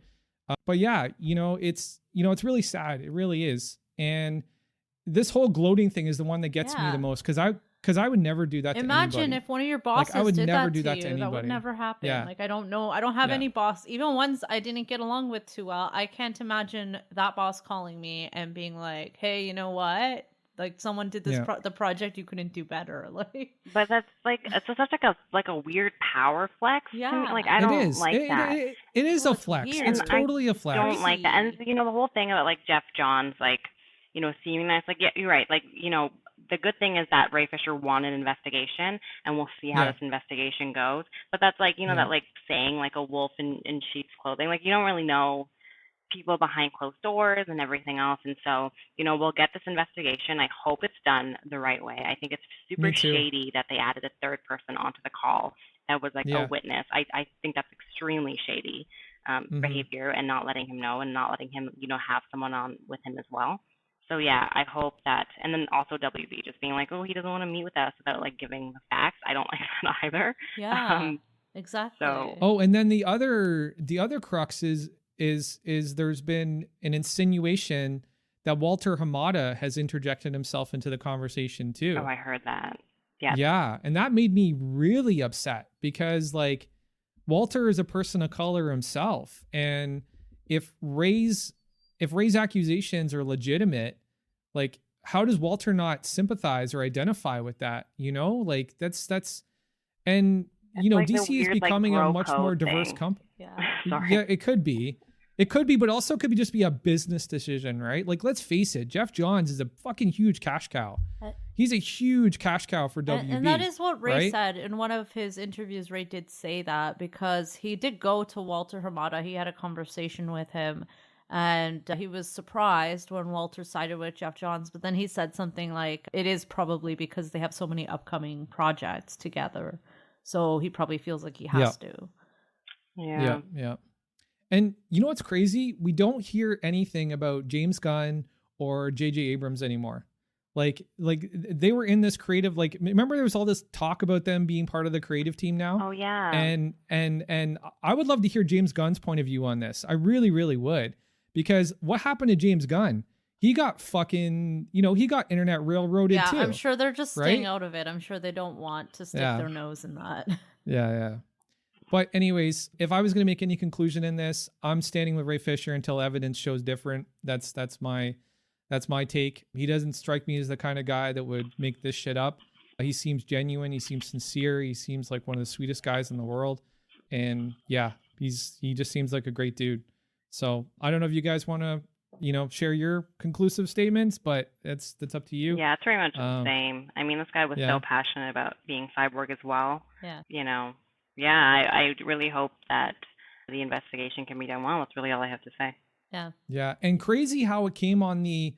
But yeah, it's really sad. It really is. And this whole gloating thing is the one that gets me the most. Cause I would never do that to anybody. Imagine if one of your bosses I would did never that do to that you. to anybody. That would never happen. Yeah. I don't know. I don't have any boss, even ones I didn't get along with too well. I can't imagine that boss calling me and being like, hey, you know what? Like, someone did this the project, you couldn't do better. But that's it's such a weird power flex. Yeah, I don't like that. It is a flex. It's totally a flex. I don't like that. And the whole thing about Geoff Johns, seeming nice. Yeah, you're right. The good thing is that Ray Fisher won an investigation, and we'll see how this investigation goes. But that's that saying a wolf in sheep's clothing. You don't really know people behind closed doors and everything else. And so, we'll get this investigation. I hope it's done the right way. I think it's super shady that they added a third person onto the call that was a witness. I think that's extremely shady behavior, and not letting him know and not letting him, have someone on with him as well. So yeah, I hope that, and then also WB just being he doesn't want to meet with us without giving the facts. I don't like that either. Yeah, exactly. So, and then the other crux is there's been an insinuation that Walter Hamada has interjected himself into the conversation too. Oh, I heard that. Yeah. Yeah, and that made me really upset because Walter is a person of color himself, and if Ray's accusations are legitimate, how does Walter not sympathize or identify with that? That's and DC is becoming a much more diverse company. Yeah. Yeah, it could be, but also could just be a business decision, right? Let's face it, Geoff Johns is a fucking huge cash cow. He's a huge cash cow for WB. And that is what Ray right? said in one of his interviews. Ray did say that because he did go to Walter Hamada. He had a conversation with him. And he was surprised when Walter sided with Jeff Johns, but then he said something like, it is probably because they have so many upcoming projects together. So he probably feels like he has to. Yeah. And you know what's crazy? We don't hear anything about James Gunn or J.J. Abrams anymore. Like they were in this creative, like, remember there was all this talk about them being part of the creative team now? Oh yeah. And I would love to hear James Gunn's point of view on this. I really, really would. Because what happened to James Gunn? He got fucking, he got internet railroaded too. Yeah, I'm sure they're just staying out of it. I'm sure they don't want to stick their nose in that. Yeah. But anyways, if I was going to make any conclusion in this, I'm standing with Ray Fisher until evidence shows different. That's my take. He doesn't strike me as the kind of guy that would make this shit up. He seems genuine. He seems sincere. He seems like one of the sweetest guys in the world. And yeah, he just seems like a great dude. So I don't know if you guys want to, share your conclusive statements, but that's up to you. Yeah, it's pretty much the same. I mean, this guy was so passionate about being cyborg as well. Yeah. I really hope that the investigation can be done well. That's really all I have to say. Yeah. Yeah. And crazy how it came on the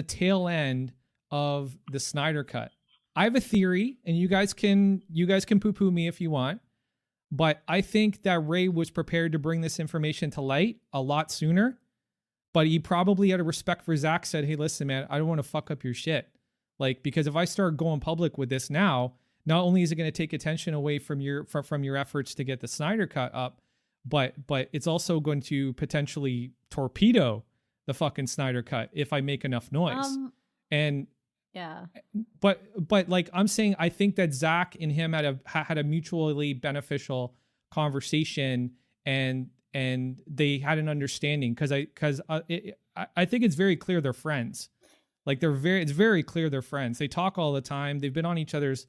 tail end of the Snyder Cut. I have a theory, and you guys can poo-poo me if you want. But I think that Ray was prepared to bring this information to light a lot sooner. But he probably, out of respect for Zack, said, hey, listen, man, I don't want to fuck up your shit. Like, because if I start going public with this now, not only is it going to take attention away from your efforts to get the Snyder Cut up, but it's also going to potentially torpedo the fucking Snyder Cut if I make enough noise. Yeah. But like I'm saying, I think that Zack and him had a mutually beneficial conversation, and they had an understanding because I think it's very clear they're friends. Like it's very clear they're friends. They talk all the time. They've been on each other's,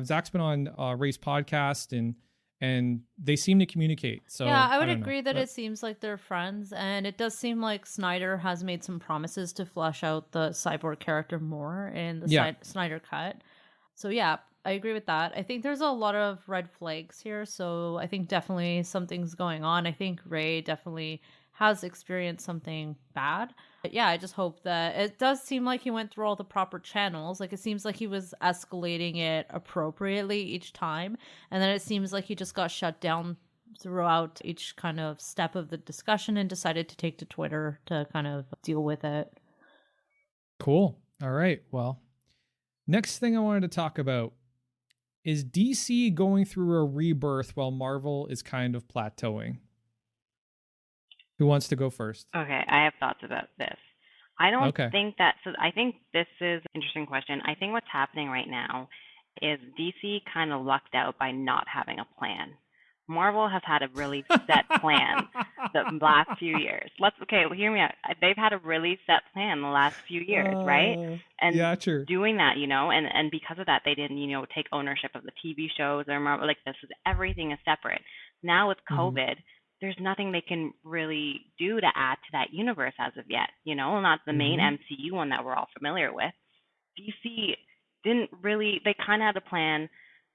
Zack's been on Ray's podcast, and they seem to communicate. So yeah, I would agree that it seems like they're friends, and it does seem like Snyder has made some promises to flesh out the cyborg character more in the Snyder Cut. So yeah, I agree with that. I think there's a lot of red flags here, so I think definitely something's going on. I think Ray definitely has experienced something bad. But yeah, I just hope that it does seem like he went through all the proper channels. Like, it seems like he was escalating it appropriately each time. And then it seems like he just got shut down throughout each kind of step of the discussion and decided to take to Twitter to kind of deal with it. Cool. All right. Well, next thing I wanted to talk about is DC going through a rebirth while Marvel is kind of plateauing. Who wants to go first? Okay, I have thoughts about this. I don't think that, so I think this is an interesting question. I think what's happening right now is DC kind of lucked out by not having a plan. Marvel has had a really set plan the last few years. Hear me out. They've had a really set plan the last few years, right? And yeah, true. Doing that, and because of that, they didn't, take ownership of the TV shows or Marvel. Like, everything is separate. Now with COVID, there's nothing they can really do to add to that universe as of yet, not the main MCU one that we're all familiar with. DC didn't really, they kind of had a plan,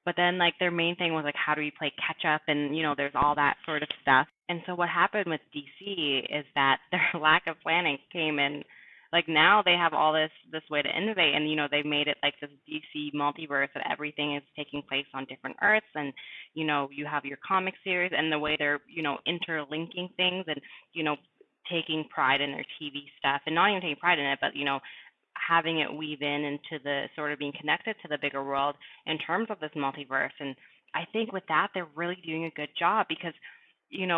but then like their main thing was like, how do we play catch up? And, there's all that sort of stuff. And so what happened with DC is that their lack of planning came in. Like, now they have all this way to innovate, and they've made it like this DC multiverse that everything is taking place on different Earths, and you have your comic series and the way they're interlinking things, and taking pride in their TV stuff, and not even taking pride in it, but having it weave into the sort of being connected to the bigger world in terms of this multiverse. And I think with that, they're really doing a good job because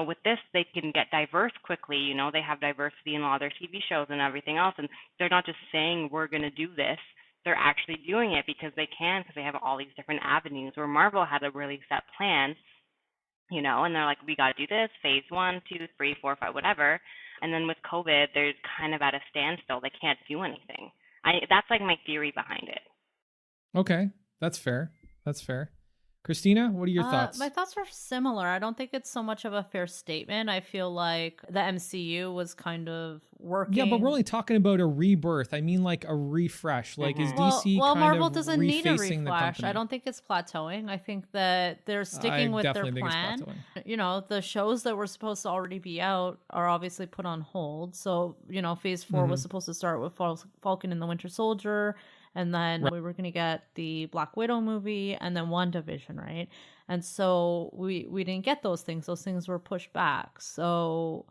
with this, they can get diverse quickly. They have diversity in all their TV shows and everything else. And they're not just saying, we're going to do this. They're actually doing it because they can, because they have all these different avenues, where Marvel had a really set plan, and they're like, we got to do this, phase 1, 2, 3, 4, 5, whatever. And then with COVID, they're kind of at a standstill. They can't do anything. That's like my theory behind it. Okay. That's fair. Christina, what are your thoughts? My thoughts are similar. I don't think it's so much of a fair statement. I feel like the MCU was kind of working. Yeah, but we're only talking about a rebirth. I mean, like a refresh. Like, is DC well, kind Marvel of doesn't need a refacing the refresh. company? I don't think it's plateauing. I think that they're sticking with their plan. You know, the shows that were supposed to already be out are obviously put on hold. So, you know, Phase 4 was supposed to start with Falcon and the Winter Soldier. And then we were going to get the Black Widow movie and then WandaVision, right? And so we didn't get those things. Those things were pushed back. So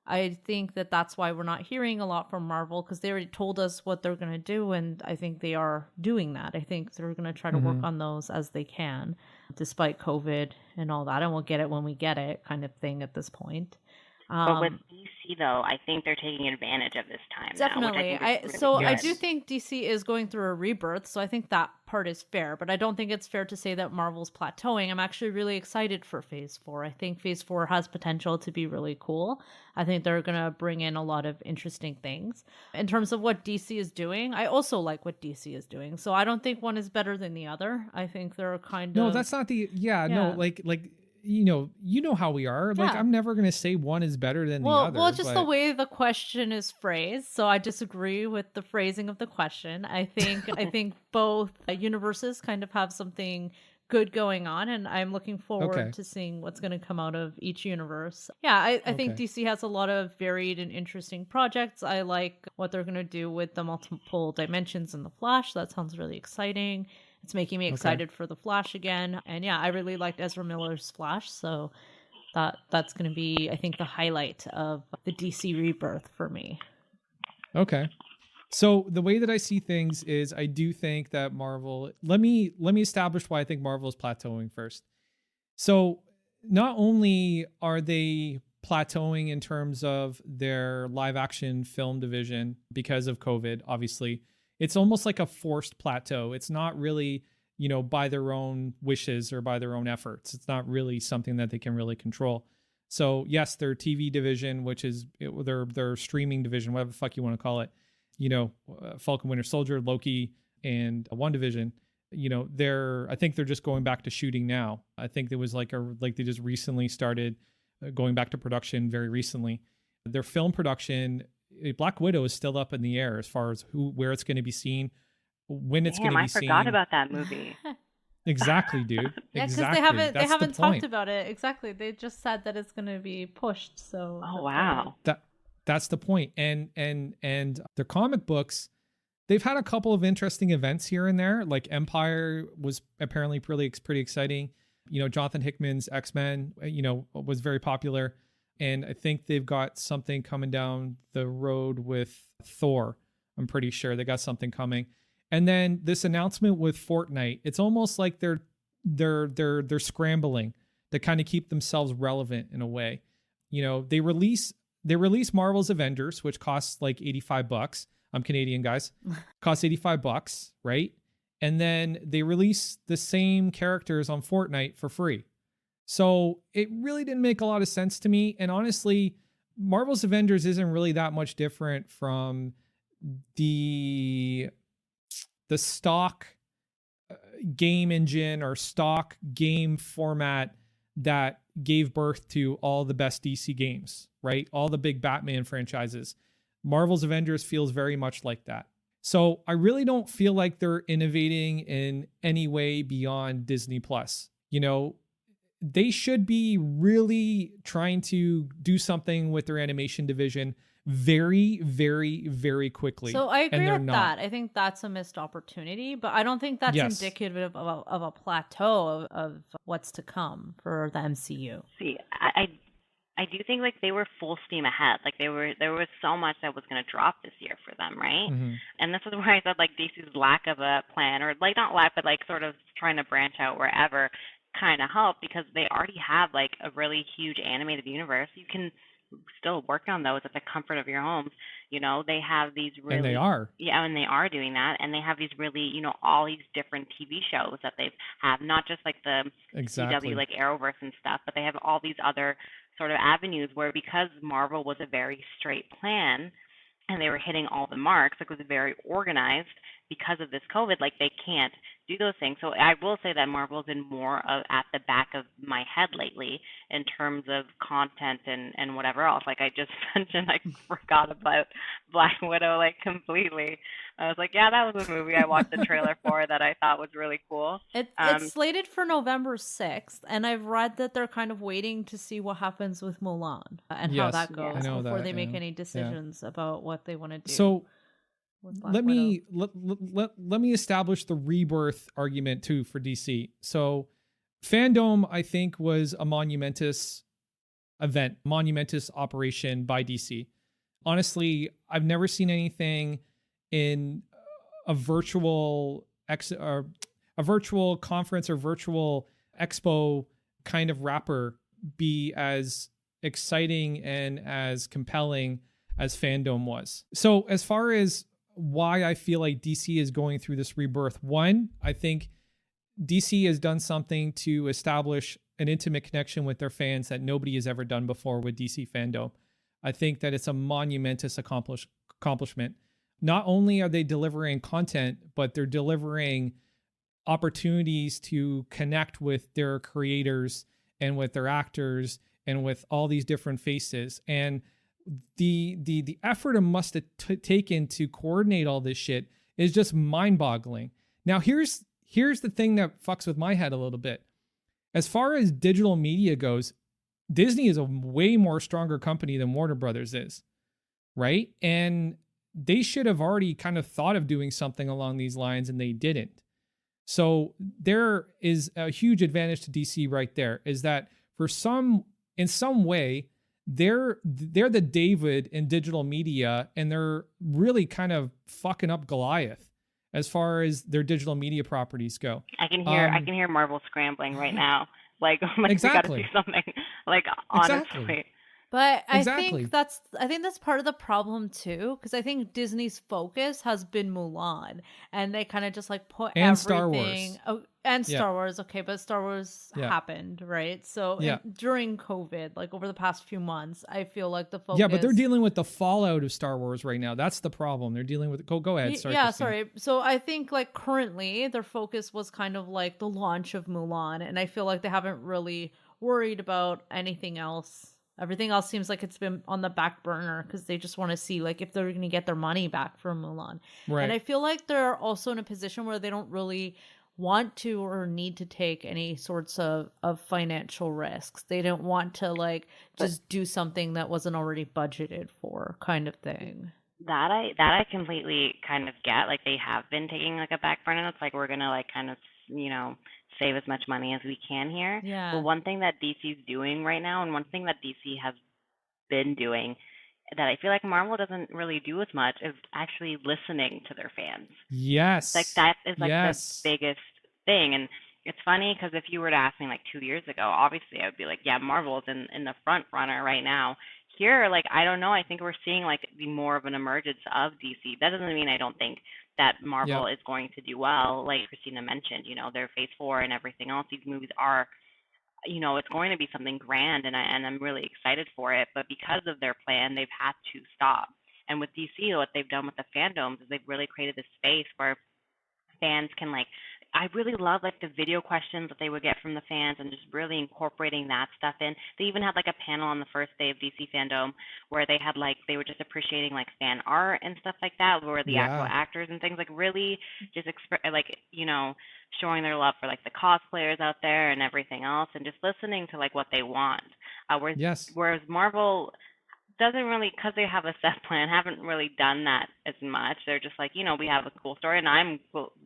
I think that that's why we're not hearing a lot from Marvel, because they already told us what they're going to do. And I think they are doing that. I think they're going to try to work on those as they can, despite COVID and all that. And we'll get it when we get it kind of thing at this point. But with DC, though, I think they're taking advantage of this time. Definitely. Now, I do think DC is going through a rebirth, so I think that part is fair. But I don't think it's fair to say that Marvel's plateauing. I'm actually really excited for Phase 4. I think Phase 4 has potential to be really cool. I think they're going to bring in a lot of interesting things. In terms of what DC is doing, I also like what DC is doing. So I don't think one is better than the other. I think they're kind of... No, that's not the... no, like you know how we are. Like, I'm never going to say one is better than the other. Well, just the way the question is phrased. So I disagree with the phrasing of the question. I think both universes kind of have something good going on, and I'm looking forward to seeing what's going to come out of each universe. Yeah, I think DC has a lot of varied and interesting projects. I like what they're going to do with the multiple dimensions in the Flash. That sounds really exciting. It's making me excited for the Flash again. And yeah, I really liked Ezra Miller's Flash. So that's going to be, I think, the highlight of the DC rebirth for me. Okay. So the way that I see things is I do think that Marvel, let me establish why I think Marvel is plateauing first. So not only are they plateauing in terms of their live action film division because of COVID, obviously, it's almost like a forced plateau. It's not really, by their own wishes or by their own efforts. It's not really something that they can really control. So yes, their TV division, which is their streaming division, whatever the fuck you want to call it, Falcon Winter Soldier, Loki, and WandaVision, I think they're just going back to shooting now. I think there was like they just recently started going back to production very recently. Their film production, Black Widow, is still up in the air as far as where it's going to be seen, when it's going to be seen. I forgot about that movie. Exactly, dude. Yeah, because they haven't talked about it. Exactly. They just said that it's going to be pushed. So wow. That's the point. And their comic books, they've had a couple of interesting events here and there. Like Empire was apparently pretty exciting. Jonathan Hickman's X-Men, was very popular. And I think they've got something coming down the road with Thor. I'm pretty sure they got something coming. And then this announcement with Fortnite, it's almost like they're scrambling to kind of keep themselves relevant in a way. They release Marvel's Avengers, which costs like $85. I'm Canadian, guys. Costs $85, right? And then they release the same characters on Fortnite for free. So it really didn't make a lot of sense to me. And honestly, Marvel's Avengers isn't really that much different from the stock game engine or stock game format that gave birth to all the best DC games, right? All the big Batman franchises. Marvel's Avengers feels very much like that. So I really don't feel like they're innovating in any way beyond Disney Plus. They should be really trying to do something with their animation division very, very, very quickly. So I agree with that. I think that's a missed opportunity, but I don't think that's indicative of a plateau of what's to come for the MCU. See, I do think like they were full steam ahead. Like there was so much that was going to drop this year for them, right? Mm-hmm. And this is where I said like DC's lack of a plan, or like not lack, but like sort of trying to branch out wherever, kind of help, because they already have like a really huge animated universe. You can still work on those at the comfort of your homes. They have these really, and they are doing that, and they have these really, all these different TV shows that they have, not just like the CW like Arrowverse and stuff, but they have all these other sort of avenues where, because Marvel was a very straight plan and they were hitting all the marks, like it was very organized, because of this COVID, like they can't do those things. So I will say that Marvel's been more at the back of my head lately in terms of content and whatever else. Like I just mentioned, I forgot about Black Widow like completely. I was like, yeah, that was a movie I watched the trailer for that I thought was really cool. It's slated for November 6th, and I've read that they're kind of waiting to see what happens with Mulan and how that goes before they make any decisions about what they want to do. So let me establish the rebirth argument too for DC. So Fandome, I think, was a monumentous event, monumentous operation by DC. Honestly, I've never seen anything in a virtual conference or virtual expo kind of wrapper be as exciting and as compelling as Fandome was. So as far as why I feel like DC is going through this rebirth, one, I think DC has done something to establish an intimate connection with their fans that nobody has ever done before with DC Fandome. I think that it's a monumentous accomplishment. Not only are they delivering content, but they're delivering opportunities to connect with their creators and with their actors and with all these different faces. And the effort it must have taken to coordinate all this shit is just mind-boggling. Now, here's the thing that fucks with my head a little bit. As far as digital media goes, Disney is a way more stronger company than Warner Brothers is, right? And they should have already kind of thought of doing something along these lines, and they didn't. So there is a huge advantage to DC right there, is that in some way, they're the David in digital media, and they're really kind of fucking up Goliath as far as their digital media properties go. I can hear Marvel scrambling right now. Like exactly. We gotta do something. Like honestly. Exactly. But I think that's part of the problem too, because I think Disney's focus has been Mulan, and they kind of just like put and everything. Star Wars. Oh, and Star Wars, okay, but Star Wars happened, right? So during COVID, like over the past few months, I feel like the focus. Yeah, but they're dealing with the fallout of Star Wars right now. That's the problem. They're dealing with. Go ahead. Sorry. Yeah, Christine. sorry. So I think like currently their focus was kind of like the launch of Mulan, and I feel like they haven't really worried about anything else. Everything else seems like it's been on the back burner because they just want to see like if they're going to get their money back from Mulan. Right. And I feel like they're also in a position where they don't really want to or need to take any sorts of financial risks. They don't want to like just do something that wasn't already budgeted for, kind of thing. That I completely kind of get. Like they have been taking like a back burner. It's like we're gonna like kind of save as much money as we can here. Yeah. But one thing that DC's doing right now, and one thing that DC has been doing that I feel like Marvel doesn't really do as much, is actually listening to their fans. Yes. Like that is like the biggest thing. And it's funny because if you were to ask me like 2 years ago, obviously I would be like, yeah, Marvel's in the front runner right now. Here, like, I don't know. I think we're seeing like more of an emergence of DC. That doesn't mean I don't think that Marvel is going to do well. Like Christina mentioned, their Phase 4 and everything else. These movies are, it's going to be something grand, and I'm really excited for it. But because of their plan, they've had to stop. And with DC, what they've done with the fandoms is they've really created this space where fans can like. I really love like the video questions that they would get from the fans and just really incorporating that stuff in. They even had like a panel on the first day of DC Fandome where they had like, they were just appreciating like fan art and stuff like that, where the actual actors and things like really just showing their love for like the cosplayers out there and everything else, and just listening to like what they want. Whereas Marvel doesn't really, because they have a set plan, haven't really done that as much. They're just like, we have a cool story, and I'm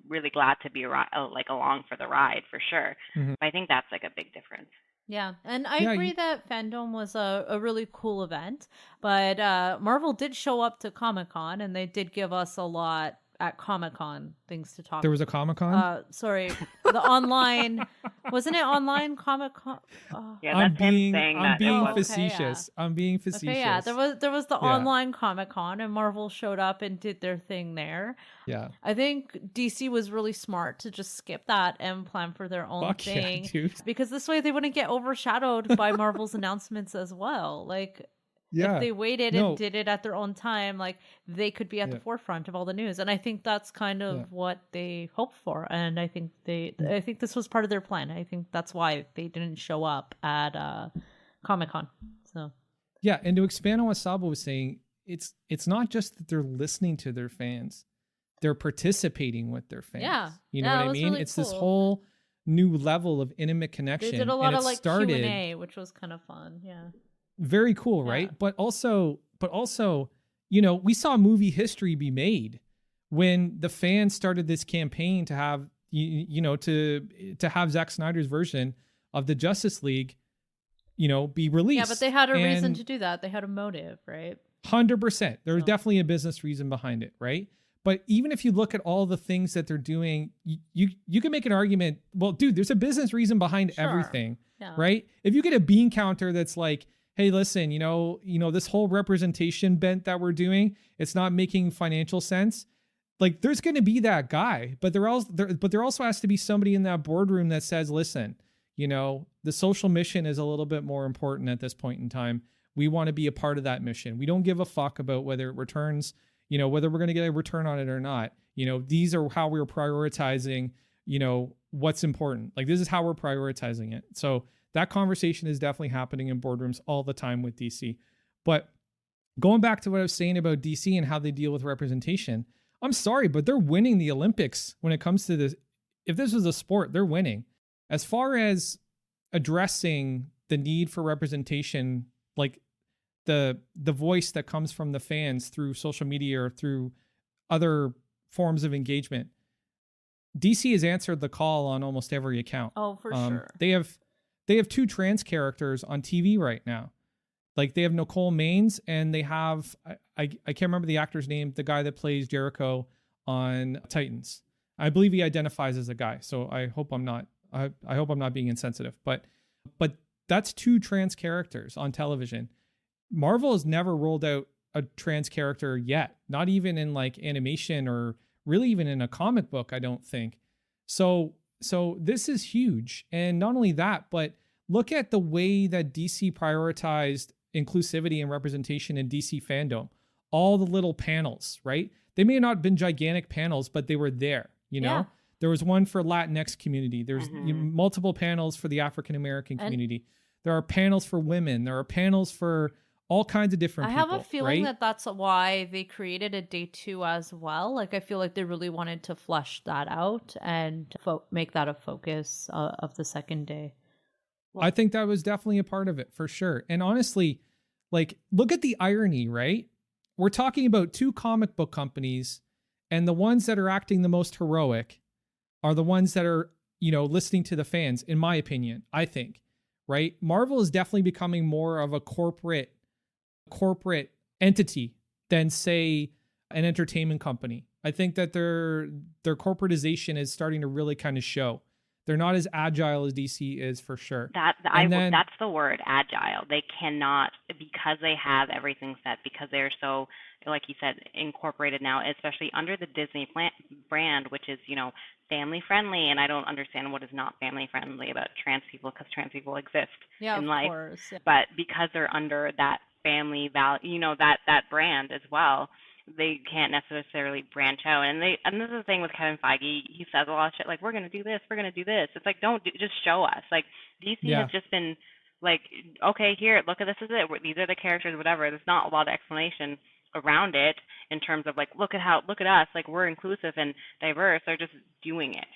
really glad to be along for the ride for sure. Mm-hmm. But I think that's like a big difference. Yeah, and I agree that Fandome was a really cool event, but Marvel did show up to Comic-Con, and they did give us a lot at Comic-Con things to talk. There was a Comic-Con? Sorry, the online wasn't it online Comic-Con? Yeah, that's him saying that. I'm being facetious. I'm being facetious. Okay, yeah, there was the online Comic-Con, and Marvel showed up and did their thing there. Yeah, I think DC was really smart to just skip that and plan for their own thing, dude. Because this way they wouldn't get overshadowed by Marvel's announcements as well. Like. If they waited and did it at their own time, like they could be at the forefront of all the news. And I think that's kind of what they hoped for. And I think this was part of their plan. I think that's why they didn't show up at Comic-Con. So yeah, and to expand on what Saba was saying, it's not just that they're listening to their fans, they're participating with their fans. Yeah. You know what I mean? Really it's cool. This whole new level of intimate connection. They did a lot of like started, Q&A, which was kind of fun. Yeah. Very cool, right? But also, you know, we saw movie history be made when the fans started this campaign to have to have Zack Snyder's version of the Justice League, you know, be released. Yeah, but they had a reason to do that. They had a motive, right? 100%. There's definitely a business reason behind it, right? But even if you look at all the things that they're doing, you can make an argument, well, dude, there's a business reason behind everything, right? If you get a bean counter that's like, hey, listen, you know, this whole representation bent that we're doing, it's not making financial sense. Like, there's going to be that guy, but there also has to be somebody in that boardroom that says, listen, you know, the social mission is a little bit more important at this point in time. We want to be a part of that mission. We don't give a fuck about whether it returns, you know, whether we're going to get a return on it or not. You know, these are how we're prioritizing, you know, what's important. Like, this is how we're prioritizing it. So that conversation is definitely happening in boardrooms all the time with DC. But going back to what I was saying about DC and how they deal with representation, I'm sorry, but they're winning the Olympics when it comes to this. If this was a sport, they're winning. As far as addressing the need for representation, like the voice that comes from the fans through social media or through other forms of engagement, DC has answered the call on almost every account. Oh, for sure. They have 2 trans characters on TV right now. Like, they have Nicole Maines and they have, I can't remember the actor's name, the guy that plays Jericho on Titans. I believe he identifies as a guy. So I hope I'm not being insensitive, but that's 2 trans characters on television. Marvel has never rolled out a trans character yet, not even in like animation or really even in a comic book, I don't think. So this is huge. And not only that, but look at the way that DC prioritized inclusivity and representation in DC Fandome. All the little panels, right? They may not have been gigantic panels, but they were there, you know? Yeah. There was one for Latinx community. There's multiple panels for the African-American community. There are panels for women. There are panels for all kinds of different people. I have a feeling that that's why they created a day 2 as well. Like, I feel like they really wanted to flesh that out and make that a focus of the second day. Well, I think that was definitely a part of it, for sure. And honestly, like, look at the irony, right? We're talking about 2 comic book companies, and the ones that are acting the most heroic are the ones that are, you know, listening to the fans, in my opinion, I think, right? Marvel is definitely becoming more of a corporate entity than, say, an entertainment company. I think that their corporatization is starting to really kind of show. They're not as agile as DC is, for sure. That's the word, agile. They cannot, because they have everything set, because they're so, like you said, incorporated now, especially under the Disney brand, which is, you know, family friendly. And I don't understand what is not family friendly about trans people, because trans people exist in life. Course. Yeah. But because they're under that family value, you know, that brand as well, they can't necessarily branch out. And this is the thing with Kevin Feige. He says a lot of shit like, we're going to do this, we're going to do this. It's like, just show us. Like, DC has just been like, okay, here, look at this, is it. These are the characters, whatever. There's not a lot of explanation around it in terms of like, look at us, like, we're inclusive and diverse. They're just doing it.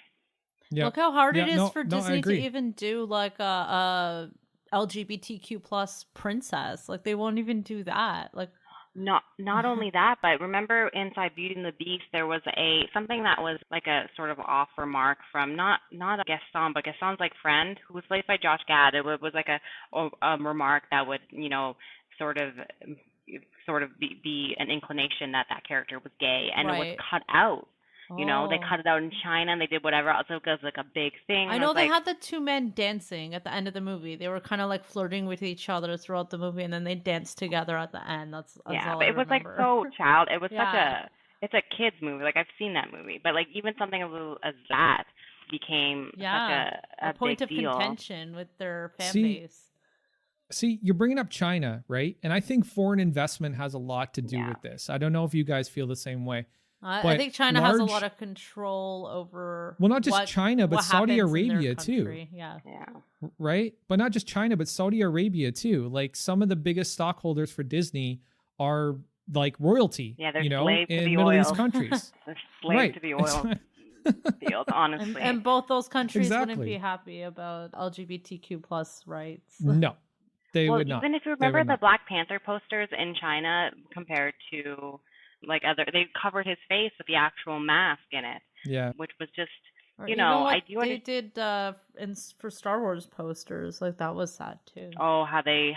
Yeah. Look how hard it is for Disney to even do like a LGBTQ plus princess. Like, they won't even do that. Like, Not only that, but remember inside Beauty and the Beast, there was something that was like a sort of off remark from not a Gaston, but Gaston's like friend who was played by Josh Gad. It was like a remark that would, you know, sort of be an inclination that character was gay, and it was cut out. You know, they cut it out in China and they did whatever else. It was like a big thing. I know they had the 2 men dancing at the end of the movie. They were kind of like flirting with each other throughout the movie, and then they danced together at the end. That's all but it was remember. Like so child. It was it's a kid's movie. Like, I've seen that movie, but like even something as little as that became such a point big of deal. contention with their fan base. See, you're bringing up China, right? And I think foreign investment has a lot to do with this. I don't know if you guys feel the same way. I think China has a lot of control over. Well, not just China, but Saudi Arabia too. Yeah. Right? But not just China, but Saudi Arabia too. Like some of the biggest stockholders for Disney are like royalty, they're in Middle oil. East countries. They're slave to the oil field, honestly. And both those countries wouldn't be happy about LGBTQ plus rights. No, they would not. Even if you remember the Black Panther posters in China compared to like they covered his face with the actual mask in it. Yeah. Which was just, they did for Star Wars posters, like that was sad too. Oh, how they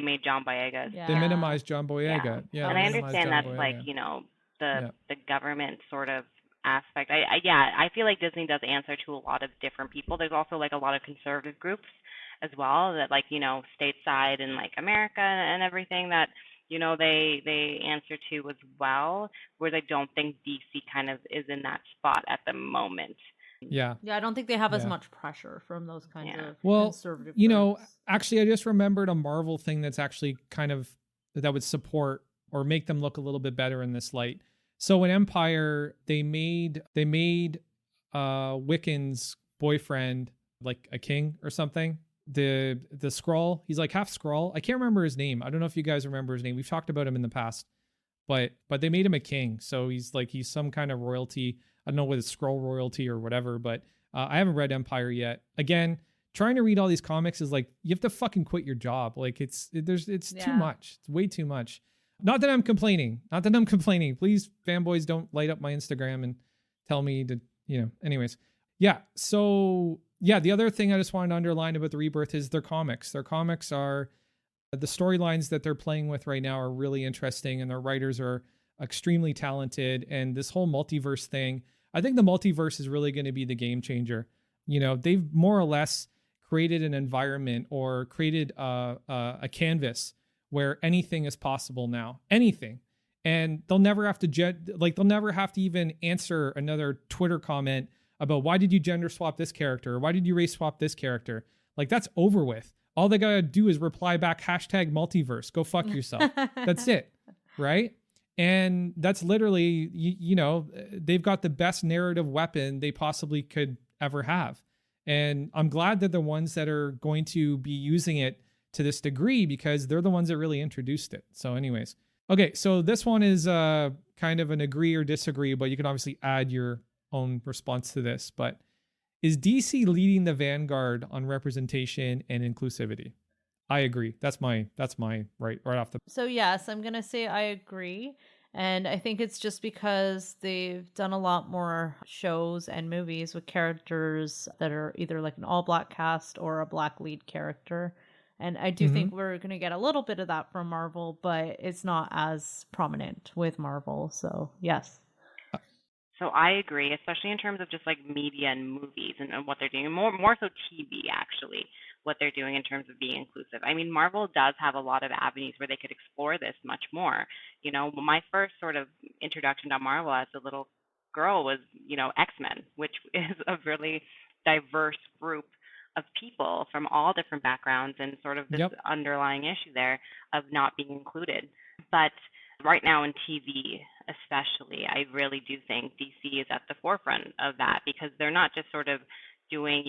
made John Boyega. Yeah. They minimized John Boyega. Yeah. And I understand that's like, the government sort of aspect. I feel like Disney does answer to a lot of different people. There's also like a lot of conservative groups as well that like, stateside and like America and everything that, they answer to as well, whereas I don't think DC kind of is in that spot at the moment. Yeah. Yeah, I don't think they have as much pressure from those kinds of conservative groups. Actually, I just remembered a Marvel thing that's actually kind of, that would support or make them look a little bit better in this light. So in Empire, they made Wiccan's boyfriend like a king or something. The Skrull, he's like half Skrull. I can't remember his name. I don't know if you guys remember his name. We've talked about him in the past, but they made him a king. So he's some kind of royalty. I don't know whether it's Skrull royalty or whatever, but I haven't read Empire yet. Again, trying to read all these comics is like, you have to fucking quit your job. Like it's too much. It's way too much. Not that I'm complaining. Please, fanboys, don't light up my Instagram and tell me to, anyways. Yeah. So yeah, the other thing I just wanted to underline about the Rebirth is their comics. Their comics are, the storylines that they're playing with right now are really interesting, and their writers are extremely talented. And this whole multiverse thing, I think the multiverse is really going to be the game changer. They've more or less created an environment or created a canvas where anything is possible now. Anything. And they'll never have to even answer another Twitter comment about why did you gender swap this character? Or why did you race swap this character? Like, that's over with. All they gotta do is reply back #multiverse. Go fuck yourself. That's it. Right? And that's literally, they've got the best narrative weapon they possibly could ever have. And I'm glad they're the ones that are going to be using it to this degree, because they're the ones that really introduced it. So anyways. Okay, so this one is kind of an agree or disagree, but you can obviously add your own response to this. But is DC leading the vanguard on representation and inclusivity? I agree. That's my right off the. So yes, I'm gonna say I agree, and I think it's just because they've done a lot more shows and movies with characters that are either like an all-black cast or a black lead character. And I do think we're going to get a little bit of that from Marvel, but it's not as prominent with Marvel. So, yes. So I agree, especially in terms of just like media and movies and what they're doing. More so TV, actually, what they're doing in terms of being inclusive. I mean, Marvel does have a lot of avenues where they could explore this much more. My first sort of introduction to Marvel as a little girl was, X-Men, which is a really diverse group of people from all different backgrounds and sort of this underlying issue there of not being included. But right now in TV especially, I really do think DC is at the forefront of that, because they're not just sort of doing,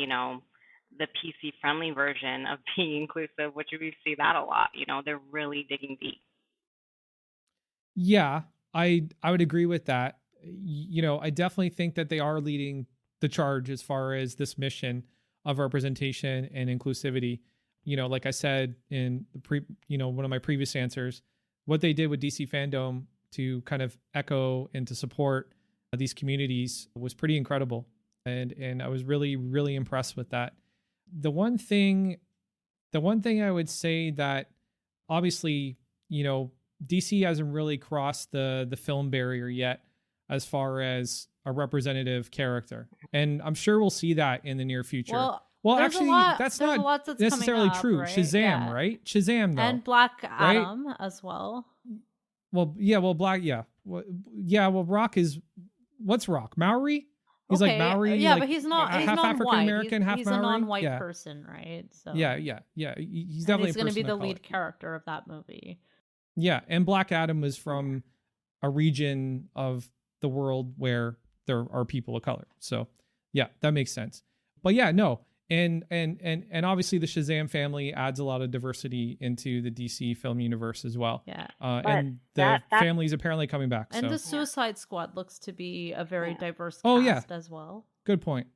the PC friendly version of being inclusive, which we see that a lot. They're really digging deep. Yeah, I would agree with that. I definitely think that they are leading the charge as far as this mission of representation and inclusivity. Like I said in one of my previous answers, what they did with DC Fandome to kind of echo and to support these communities was pretty incredible. And I was really, really impressed with that. The one thing I would say that obviously, DC hasn't really crossed the film barrier yet as far as a representative character. And I'm sure we'll see that in the near future. Well, actually, that's not necessarily true. Right? Shazam, right? Shazam, though. And Black Adam as well. Well, yeah, Black, yeah. Well, Rock is, what's Rock? Maori? He's like Maori. Yeah, like, but he's not. He's half African non-white. American, half he's Maori. a non-white person, right? So Yeah. He's definitely going to be the color. lead character of that movie. Yeah, and Black Adam was from a region of the world where there are people of color. So yeah, that makes sense. But yeah, no. And obviously the Shazam family adds a lot of diversity into the DC film universe as well. Yeah. And the family's apparently coming back. And so. the Suicide Squad looks to be a very diverse cast as well. Good point.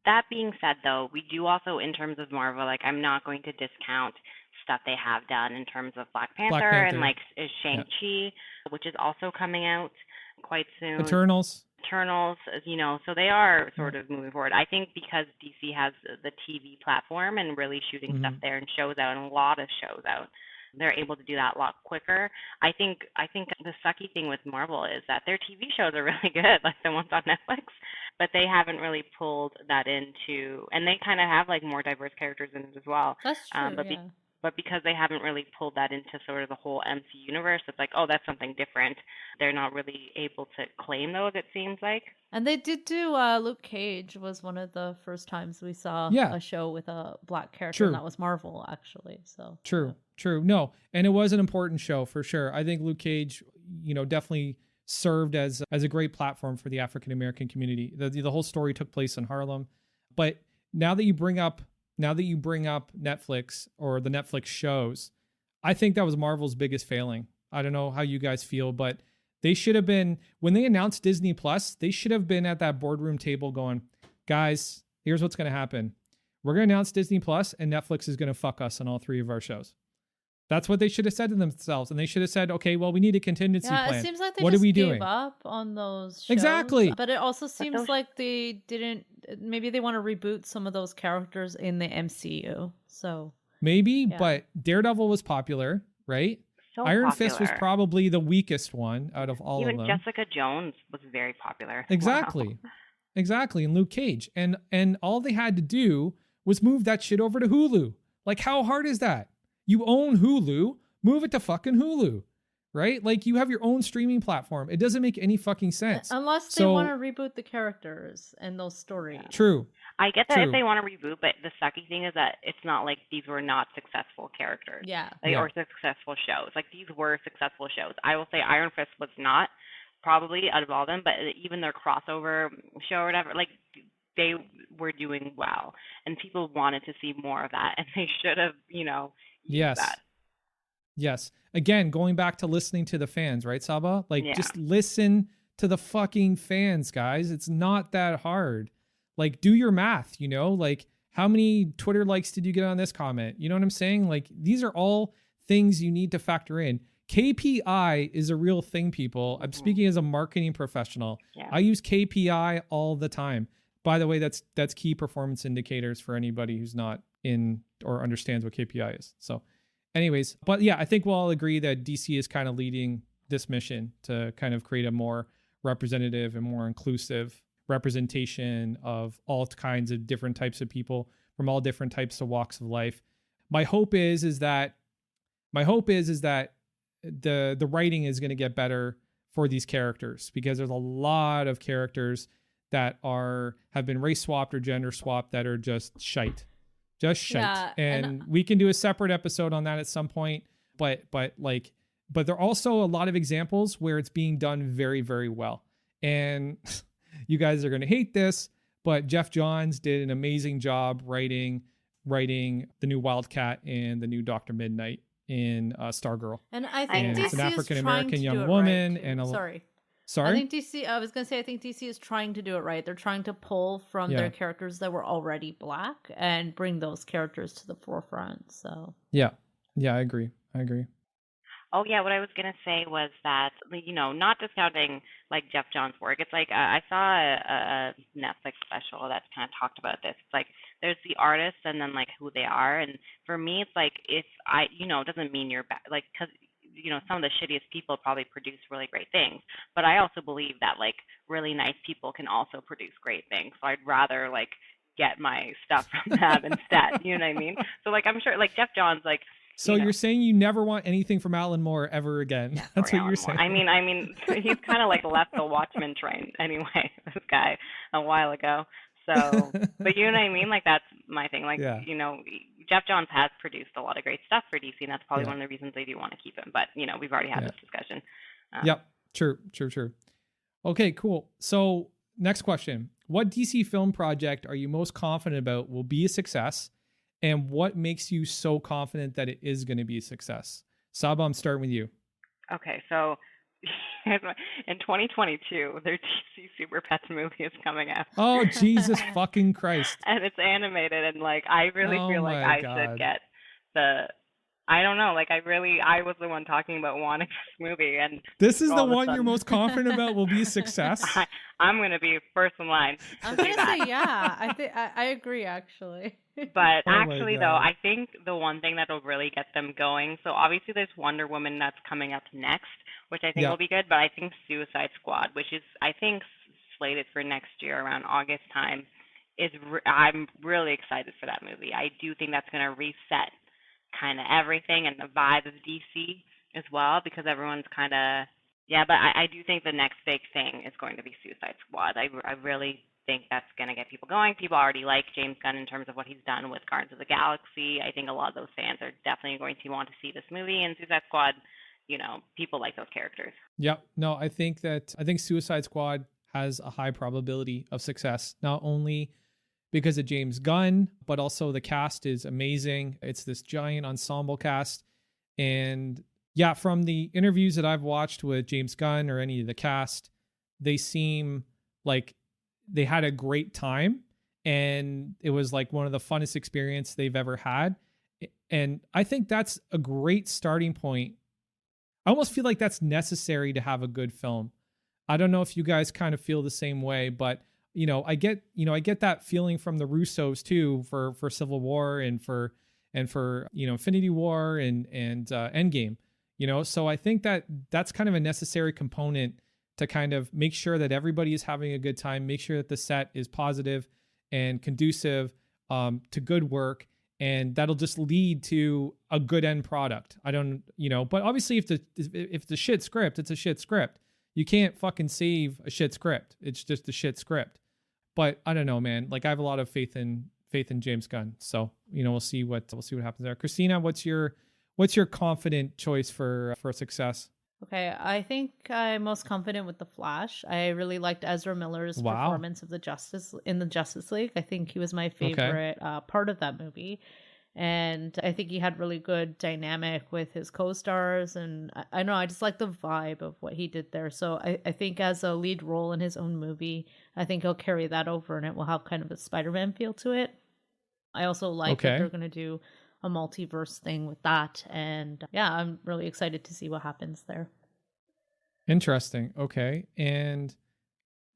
That being said, though, we do also, in terms of Marvel, like, I'm not going to discount stuff they have done in terms of Black Panther. And, like, Shang-Chi, which is also coming out quite soon. Eternals, you know, so they are sort of moving forward. I think because DC has the TV platform and really shooting stuff there and shows out, and a lot of shows out, they're able to do that a lot quicker. I think the sucky thing with Marvel is that their TV shows are really good, like the ones on Netflix, but they haven't really pulled that into, and they kind of have like more diverse characters in it as well. That's true, But because they haven't really pulled that into sort of the whole MC universe, it's like, oh, that's something different. They're not really able to claim those, it seems like. And they did do Luke Cage was one of the first times we saw a show with a black character, and that was Marvel, actually. So True. No, and it was an important show for sure. I think Luke Cage, you know, definitely served as a great platform for the African American community. The whole story took place in Harlem. But now that you bring up Netflix or the Netflix shows, I think that was Marvel's biggest failing. I don't know how you guys feel, but they should have been, when they announced Disney Plus, they should have been at that boardroom table going, guys, here's what's going to happen. We're going to announce Disney Plus and Netflix is going to fuck us on all 3 of our shows. That's what they should have said to themselves. And they should have said, okay, well, we need a contingency plan. It seems like they what just are we gave doing? up on those shows. Exactly. But it also seems like they didn't, maybe they want to reboot some of those characters in the MCU. So maybe, but Daredevil was popular, right? So Iron popular. Fist was probably the weakest one out of all of them. Even Jessica Jones was very popular. Exactly. Wow. Exactly. And Luke Cage. And all they had to do was move that shit over to Hulu. Like, how hard is that? You own Hulu, move it to fucking Hulu, right? Like, you have your own streaming platform. It doesn't make any fucking sense. Unless they want to reboot the characters and those stories. True. I get that if they want to reboot, but the sucky thing is that it's not like these were not successful characters. Or successful shows. Like, these were successful shows. I will say Iron Fist was not, probably, out of all of them, but even their crossover show or whatever, like, they were doing well. And people wanted to see more of that. And they should have, you know, that. Yes. Again, going back to listening to the fans, right, Saba? Like, just listen to the fucking fans, guys. It's not that hard. Like, do your math, you know? Like, how many Twitter likes did you get on this comment? You know what I'm saying? Like, these are all things you need to factor in. KPI is a real thing, people. I'm speaking as a marketing professional. I use KPI all the time. By the way, that's key performance indicators for anybody who's not in or understands what KPI is. So anyways, but yeah, I think we'll all agree that DC is kind of leading this mission to kind of create a more representative and more inclusive representation of all kinds of different types of people from all different types of walks of life. My hope is that the writing is going to get better for these characters, because there's a lot of characters that have been race swapped or gender swapped that are just shite. And we can do a separate episode on that at some point, but there are also a lot of examples where it's being done very, very well. And you guys are going to hate this, but Jeff Johns did an amazing job writing the new Wildcat and the new Dr. Midnight in Stargirl. And I think DC it's an African is American young young woman, right, and Sorry. I think DC is trying to do it right. They're trying to pull from their characters that were already black and bring those characters to the forefront. So yeah, I agree. Oh yeah, what I was gonna say was that, you know, not discounting like Jeff Johns' work. It's like I saw a Netflix special that kind of talked about this. It's like there's the artists and then like who they are, and for me, it's like it doesn't mean you're bad, like, because you know, some of the shittiest people probably produce really great things, but I also believe that like really nice people can also produce great things. So I'd rather like get my stuff from them instead. You know what I mean? So like I'm sure like Jeff Johns, like. So you're saying you never want anything from Alan Moore ever again? That's what you're saying. I mean, he's kind of like left the Watchmen train anyway. This guy, a while ago. So, but you know what I mean? Like, that's my thing. Like, Yeah. you know, Jeff Johns has produced a lot of great stuff for DC, and that's probably Yeah. one of the reasons they do want to keep him. But, you know, we've already had Yeah. this discussion. Yep. True. Okay, cool. So next question. What DC film project are you most confident about will be a success? And what makes you so confident that it is going to be a success? Saba, I'm starting with you. Okay, so in 2022, their DC Super Pets movie is coming out. Oh, Jesus fucking Christ. And it's animated, and like, I really feel like I should get I don't know, like, I was the one talking about wanting this movie, and this is the one you're most confident about will be a success. I'm going to be first in line. I'm going to say, yeah, I agree, actually. But actually, though, I think the one thing that'll really get them going, so obviously there's Wonder Woman that's coming up next, which I think will be good, but I think Suicide Squad, which is, I think, slated for next year around August time, I'm really excited for that movie. I do think that's going to reset kind of everything and the vibe of DC as well, because everyone's kind of, but I do think the next big thing is going to be Suicide Squad. I really think that's going to get people going. People already like James Gunn in terms of what he's done with Guardians of the Galaxy. I think a lot of those fans are definitely going to want to see this movie, and Suicide Squad, you know, people like those characters. Yep. No, I think Suicide Squad has a high probability of success, not only because of James Gunn, but also the cast is amazing. It's this giant ensemble cast. And yeah, from the interviews that I've watched with James Gunn or any of the cast, they seem like they had a great time. And it was like one of the funnest experiences they've ever had. And I think that's a great starting point. I almost feel like that's necessary to have a good film. I don't know if you guys kind of feel the same way, but I get that feeling from the Russos too for Civil War and for Infinity War and Endgame, so I think that's kind of a necessary component to kind of make sure that everybody is having a good time, make sure that the set is positive and conducive to good work, and that'll just lead to a good end product. I don't, but obviously if the shit script, it's a shit script. You can't fucking save a shit script. It's just a shit script. But I don't know, man. Like, I have a lot of faith in James Gunn. So, we'll see what happens there. Christina, what's your confident choice for success? Okay, I think I'm most confident with The Flash. I really liked Ezra Miller's performance of the Justice League. I think he was my favorite part of that movie. And I think he had really good dynamic with his co-stars. And I know, I just like the vibe of what he did there. So I think as a lead role in his own movie, I think he'll carry that over and it will have kind of a Spider-Man feel to it. I also like that they're going to do a multiverse thing with that. And yeah, I'm really excited to see what happens there. Interesting. Okay. And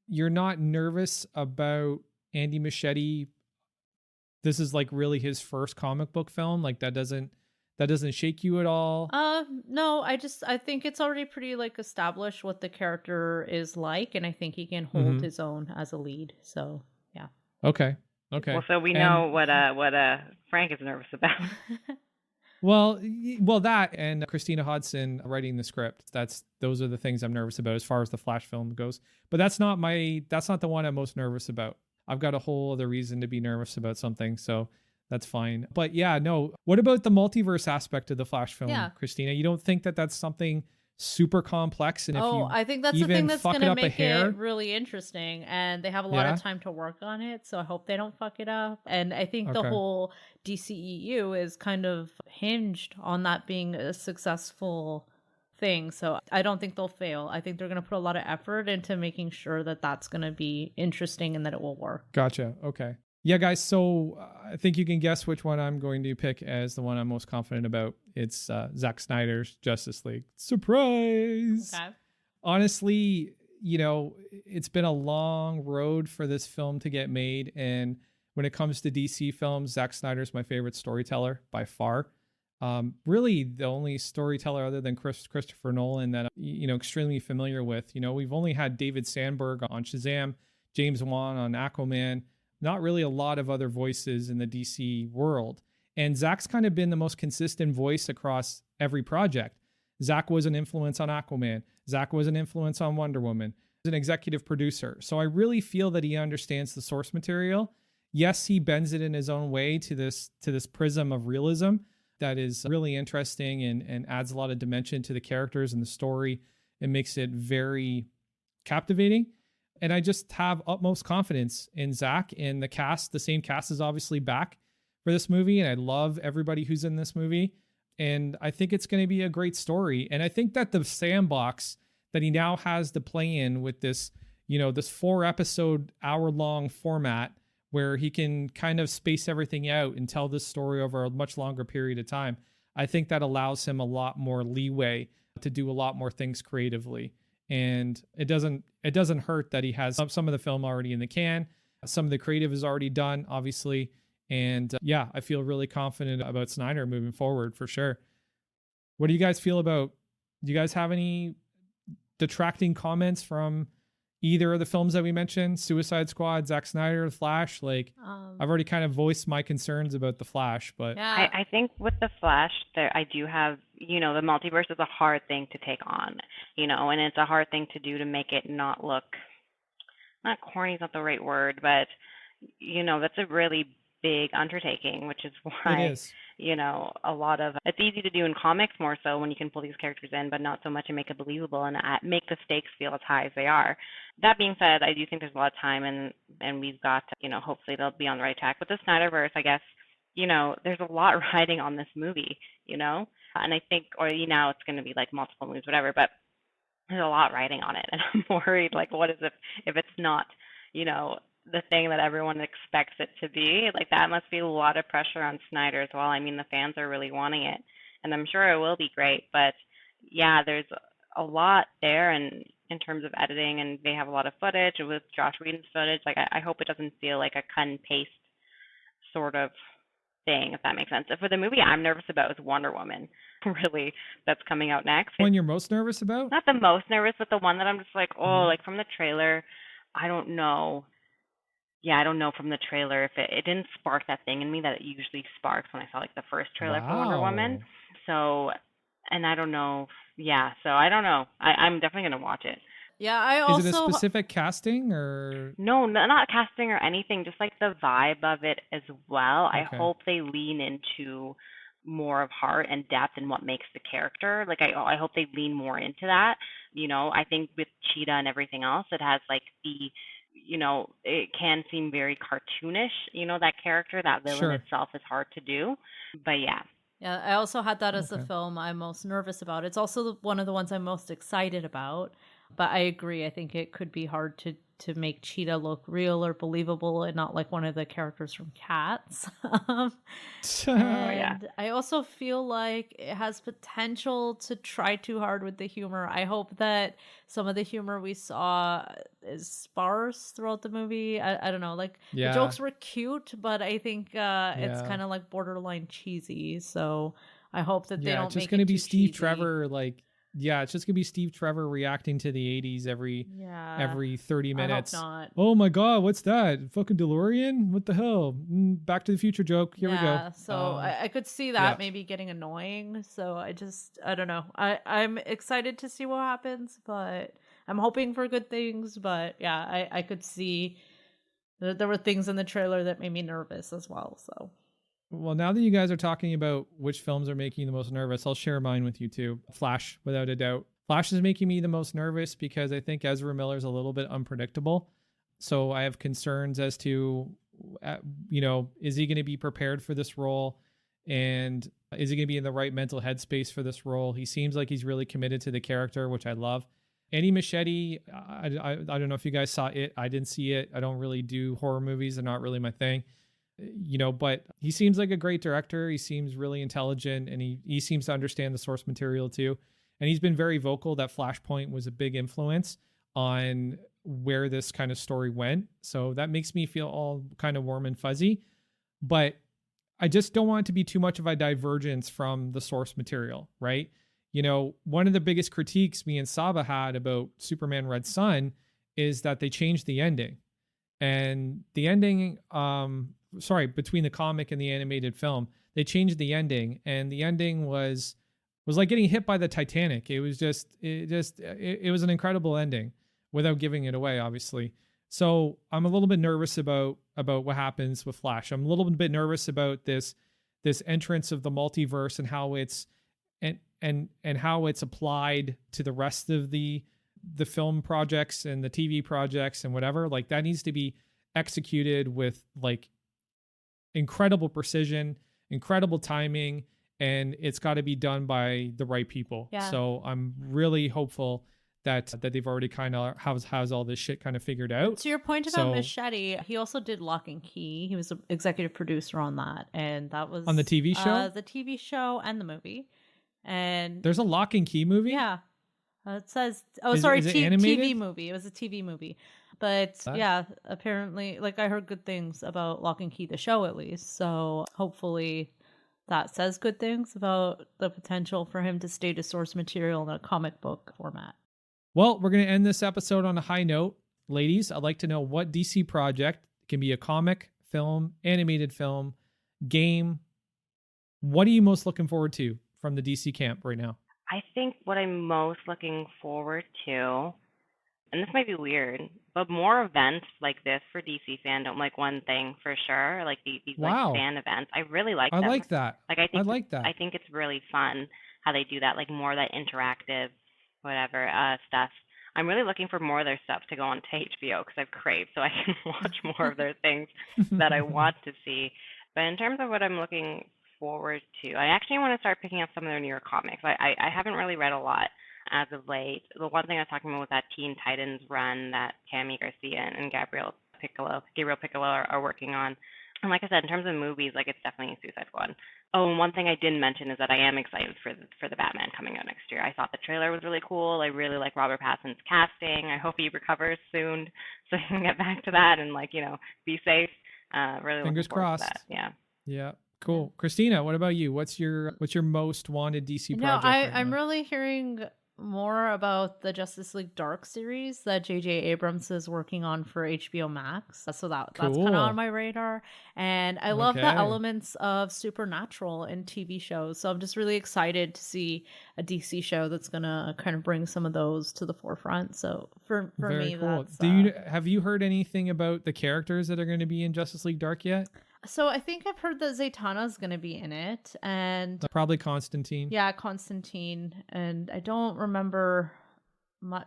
you're not nervous about Andy Muschietti? This is like really his first comic book film. Like that doesn't shake you at all? No, I think it's already pretty like established what the character is like, and I think he can hold his own as a lead. So yeah. Okay. Well, so we know what Frank is nervous about. Well, that and Christina Hodson writing the script. Those are the things I'm nervous about as far as the Flash film goes. But that's not the one I'm most nervous about. I've got a whole other reason to be nervous about something, so that's fine. But yeah, no. What about the multiverse aspect of the Flash film, Christina? You don't think that that's something super complex? And I think that's the thing that's going to make it really interesting. And they have a lot of time to work on it, so I hope they don't fuck it up. And I think the whole DCEU is kind of hinged on that being a successful thing. So I don't think they'll fail. I think they're going to put a lot of effort into making sure that that's going to be interesting and that it will work. Gotcha. Okay. Yeah, guys. So I think you can guess which one I'm going to pick as the one I'm most confident about. It's Zack Snyder's Justice League. Surprise! Okay. Honestly, it's been a long road for this film to get made. And when it comes to DC films, Zack Snyder's my favorite storyteller by far. Really the only storyteller other than Christopher Nolan that I'm, extremely familiar with. We've only had David Sandberg on Shazam, James Wan on Aquaman, not really a lot of other voices in the DC world. And Zack's kind of been the most consistent voice across every project. Zack was an influence on Aquaman. Zack was an influence on Wonder Woman. an executive producer. So I really feel that he understands the source material. Yes, he bends it in his own way to this prism of realism that is really interesting and adds a lot of dimension to the characters and the story. It makes it very captivating. And I just have utmost confidence in Zach and the cast. The same cast is obviously back for this movie, and I love everybody who's in this movie. And I think it's going to be a great story. And I think that the sandbox that he now has to play in with this, this 4-episode, hour-long format where he can kind of space everything out and tell this story over a much longer period of time, I think that allows him a lot more leeway to do a lot more things creatively. And it doesn't hurt that he has some of the film already in the can. Some of the creative is already done, obviously. And yeah, I feel really confident about Snyder moving forward for sure. What do you guys feel about? Do you guys have any detracting comments from either of the films that we mentioned? Suicide Squad, Zack Snyder, The Flash? Like, I've already kind of voiced my concerns about The Flash, but yeah. I think with The Flash, I do have, the multiverse is a hard thing to take on, and it's a hard thing to do to make it not corny is not the right word, but, that's a really big undertaking, which is why, it is. A lot of it's easy to do in comics more so when you can pull these characters in, but not so much and make it believable and make the stakes feel as high as they are. That being said, I do think there's a lot of time and we've got, hopefully they'll be on the right track. With the Snyderverse, I guess, there's a lot riding on this movie, and I think, now it's going to be like multiple movies, whatever, but there's a lot riding on it. And I'm worried, like, what is it if it's not, the thing that everyone expects it to be? Like, that must be a lot of pressure on Snyder as well. I mean, the fans are really wanting it, and I'm sure it will be great. But yeah, there's a lot there, and in terms of editing, and they have a lot of footage with Josh Whedon's footage. Like, I hope it doesn't feel like a cut and paste sort of thing, if that makes sense. For the movie I'm nervous about is Wonder Woman, really, that's coming out next. One you're most nervous about? Not the most nervous, but the one that I'm just like, like from the trailer, I don't know. Yeah, I don't know from the trailer if it didn't spark that thing in me that it usually sparks when I saw like the first trailer for Wonder Woman. So, and I don't know. Yeah, so I don't know. I'm definitely going to watch it. Yeah, I also... Is it a specific casting or... No, not casting or anything, just like the vibe of it as well. Okay. I hope they lean into more of heart and depth in what makes the character. Like, I hope they lean more into that. I think with Cheetah and everything else, it has like the... it can seem very cartoonish, that character. That villain itself is hard to do. But yeah. Yeah, I also had that as the film I'm most nervous about. It's also one of the ones I'm most excited about. But I agree. I think it could be hard to make Cheetah look real or believable and not like one of the characters from Cats. And I also feel like it has potential to try too hard with the humor. I hope that some of the humor we saw is sparse throughout the movie. I don't know. Like, the jokes were cute, but I think it's kind of like borderline cheesy. So I hope that they don't it's just make going it to be too Steve cheesy. Trevor, like... Yeah, it's just going to be Steve Trevor reacting to the 80s every 30 minutes. I hope not. Oh my God, what's that? Fucking DeLorean? What the hell? Back to the Future joke. Here we go. So I could see that maybe getting annoying. So I don't know. I'm excited to see what happens, but I'm hoping for good things. But yeah, I could see that there were things in the trailer that made me nervous as well. So. Well, now that you guys are talking about which films are making you the most nervous, I'll share mine with you too. Flash, without a doubt. Flash is making me the most nervous because I think Ezra Miller's a little bit unpredictable. So I have concerns as to, is he going to be prepared for this role? And is he going to be in the right mental headspace for this role? He seems like he's really committed to the character, which I love. Andy Muschietti, I don't know if you guys saw it. I didn't see it. I don't really do horror movies. They're not really my thing. But he seems like a great director. He seems really intelligent, and he seems to understand the source material too. And he's been very vocal that Flashpoint was a big influence on where this kind of story went. So that makes me feel all kind of warm and fuzzy. But I just don't want it to be too much of a divergence from the source material, right? One of the biggest critiques me and Saba had about Superman Red Son is that they changed the ending. And the ending... between the comic and the animated film, they changed the ending, and the ending was like getting hit by the Titanic. It was it was an incredible ending without giving it away, obviously. So I'm a little bit nervous about what happens with Flash. I'm a little bit nervous about this entrance of the multiverse and how it's and how it's applied to the rest of the film projects and the TV projects and whatever. Like, that needs to be executed with like incredible precision, incredible timing, and it's got to be done by the right people. Yeah. So I'm really hopeful that they've already kind of has all this shit kind of figured out. To your point about Machete, he also did Lock and Key. He was an executive producer on that, and that was on the TV show, the TV show and the movie. And there's a Lock and Key movie. Yeah, it says. Is it animated? TV movie. It was a TV movie, but yeah, apparently, like I heard good things about Lock and Key, the show at least. So hopefully, that says good things about the potential for him to stay to source material in a comic book format. Well, we're going to end this episode on a high note. Ladies, I'd like to know what DC project, can be a comic, film, animated film, game. What are you most looking forward to from the DC camp right now? I think what I'm most looking forward to, and this might be weird, but more events like this for DC Fandome, like one thing for sure, like these like fan events. I really like them. I like that. I like that. I think it's really fun how they do that, like more of that interactive whatever stuff. I'm really looking for more of their stuff to go on to HBO because I've craved, so I can watch more of their things that I want to see. But in terms of what I'm looking forward to, I actually want to start picking up some of their newer comics. I haven't really read a lot as of late. The one thing I was talking about was that Teen Titans run that Tammy Garcia and Gabriel Piccolo are working on. And like I said, in terms of movies, like it's definitely Suicide Squad. Oh, and one thing I didn't mention is that I am excited for the Batman coming out next year. I thought the trailer was really cool. I really like Robert Pattinson's casting. I hope he recovers soon so he can get back to that and be safe. Really fingers crossed. To that. Yeah. Yeah. Cool. Christina, what about you? What's your most wanted DC project? I'm really hearing more about the Justice League Dark series that J.J. Abrams is working on for HBO Max. So that's kind of on my radar. And I love the elements of supernatural in TV shows. So I'm just really excited to see a DC show that's going to kind of bring some of those to the forefront. So for me, cool. That's... have you heard anything about the characters that are going to be in Justice League Dark yet? So I think I've heard that Zatanna's going to be in it, and probably Constantine. Yeah, Constantine, and I don't remember.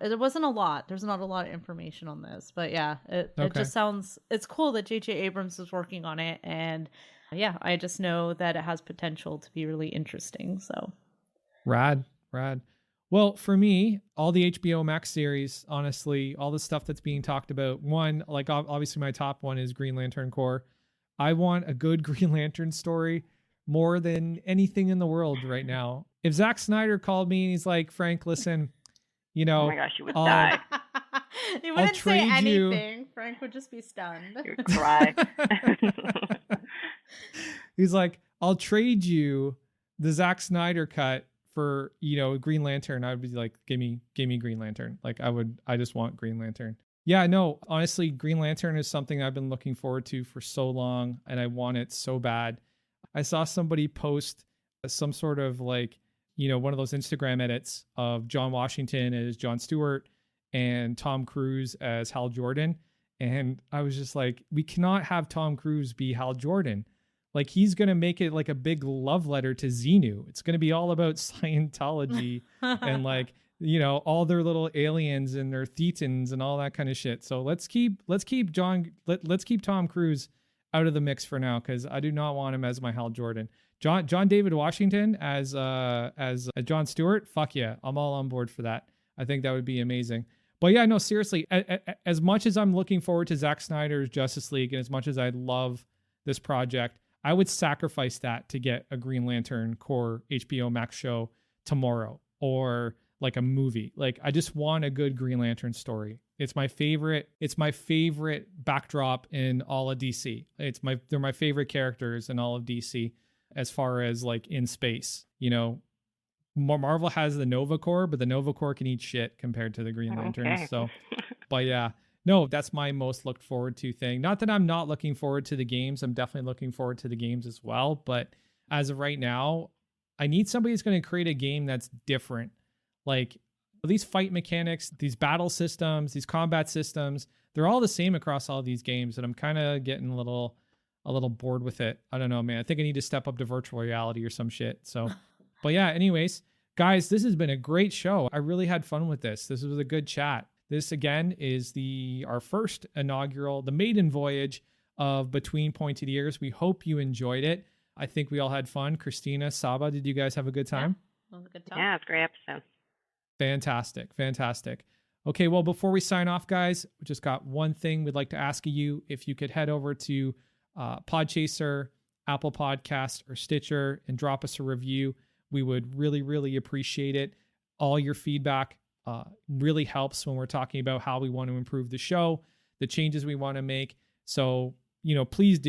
There wasn't a lot. There's not a lot of information on this, but yeah, it just sounds. It's cool that J.J. Abrams is working on it, and yeah, I just know that it has potential to be really interesting. So, rad. Well, for me, all the HBO Max series, honestly, all the stuff that's being talked about. One, like obviously, my top one is Green Lantern Corps. I want a good Green Lantern story more than anything in the world right now. If Zack Snyder called me and he's like, Frank, listen, oh my gosh, you would die. He wouldn't say anything. Frank would just be stunned. He would cry. He's like, I'll trade you the Zack Snyder cut for, Green Lantern. I would be like, give me Green Lantern. Like I just want Green Lantern. Yeah, no, honestly, Green Lantern is something I've been looking forward to for so long, and I want it so bad. I saw somebody post some sort of one of those Instagram edits of John Washington as Jon Stewart and Tom Cruise as Hal Jordan. And I was just like, we cannot have Tom Cruise be Hal Jordan. Like, he's going to make it like a big love letter to Xenu. It's going to be all about Scientology and all their little aliens and their thetans and all that kind of shit. So let's keep Tom Cruise out of the mix for now, because I do not want him as my Hal Jordan. John David Washington as Jon Stewart. Fuck yeah, I'm all on board for that. I think that would be amazing. But yeah, no, seriously, as much as I'm looking forward to Zack Snyder's Justice League and as much as I love this project, I would sacrifice that to get a Green Lantern Corps HBO Max show tomorrow, or like a movie. Like, I just want a good Green Lantern story. It's my favorite backdrop in all of DC. They're my favorite characters in all of DC as far as like in space. Marvel has the Nova Corps, but the Nova Corps can eat shit compared to the Green Lanterns. Okay. So, but yeah, no, that's my most looked forward to thing. Not that I'm not looking forward to the games. I'm definitely looking forward to the games as well. But as of right now, I need somebody who's going to create a game that's different. Like, These fight mechanics, these battle systems, these combat systems, they're all the same across all these games, and I'm kind of getting a little bored with it. I don't know, man. I think I need to step up to virtual reality or some shit. So, but yeah, anyways, guys, this has been a great show. I really had fun with this. This was a good chat. This again is our first inaugural, the maiden voyage of Between Pointed Ears. We hope you enjoyed it. I think we all had fun. Christina, Saba, did you guys have a good time? Yeah, it was a good time. Yeah, it's a great episode. Fantastic. Okay, well, before we sign off, guys, we just got one thing we'd like to ask of you. If you could head over to Podchaser, Apple Podcast, or Stitcher and drop us a review, we would really, really appreciate it. All your feedback really helps when we're talking about how we want to improve the show, the changes we want to make. So, please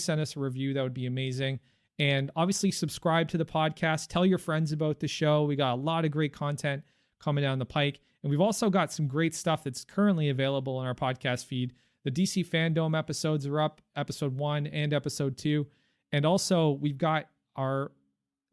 send us a review. That would be amazing. And obviously subscribe to the podcast. Tell your friends about the show. We got a lot of great content coming down the pike. And we've also got some great stuff that's currently available in our podcast feed. The DC Fandome episodes are up, episode 1 and episode 2. And also we've got our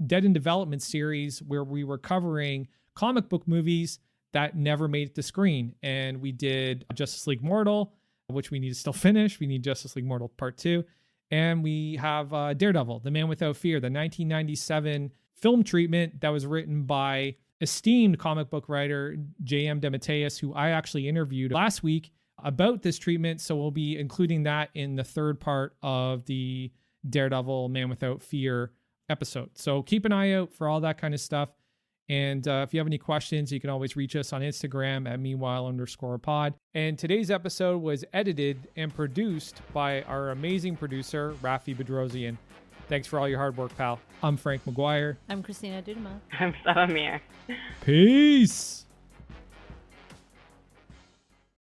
Dead in Development series where we were covering comic book movies that never made it to screen. And we did Justice League Mortal, which we need to still finish. We need Justice League Mortal Part 2. And we have Daredevil, The Man Without Fear, the 1997 film treatment that was written by esteemed comic book writer J.M. DeMatteis, who I actually interviewed last week about this treatment. So we'll be including that in the third part of the Daredevil, Man Without Fear episode. So keep an eye out for all that kind of stuff. And if you have any questions, you can always reach us on Instagram at meanwhile_pod. And today's episode was edited and produced by our amazing producer, Rafi Bedrosian. Thanks for all your hard work, pal. I'm Frank McGuire. I'm Christina Dudema. I'm Samir. Peace.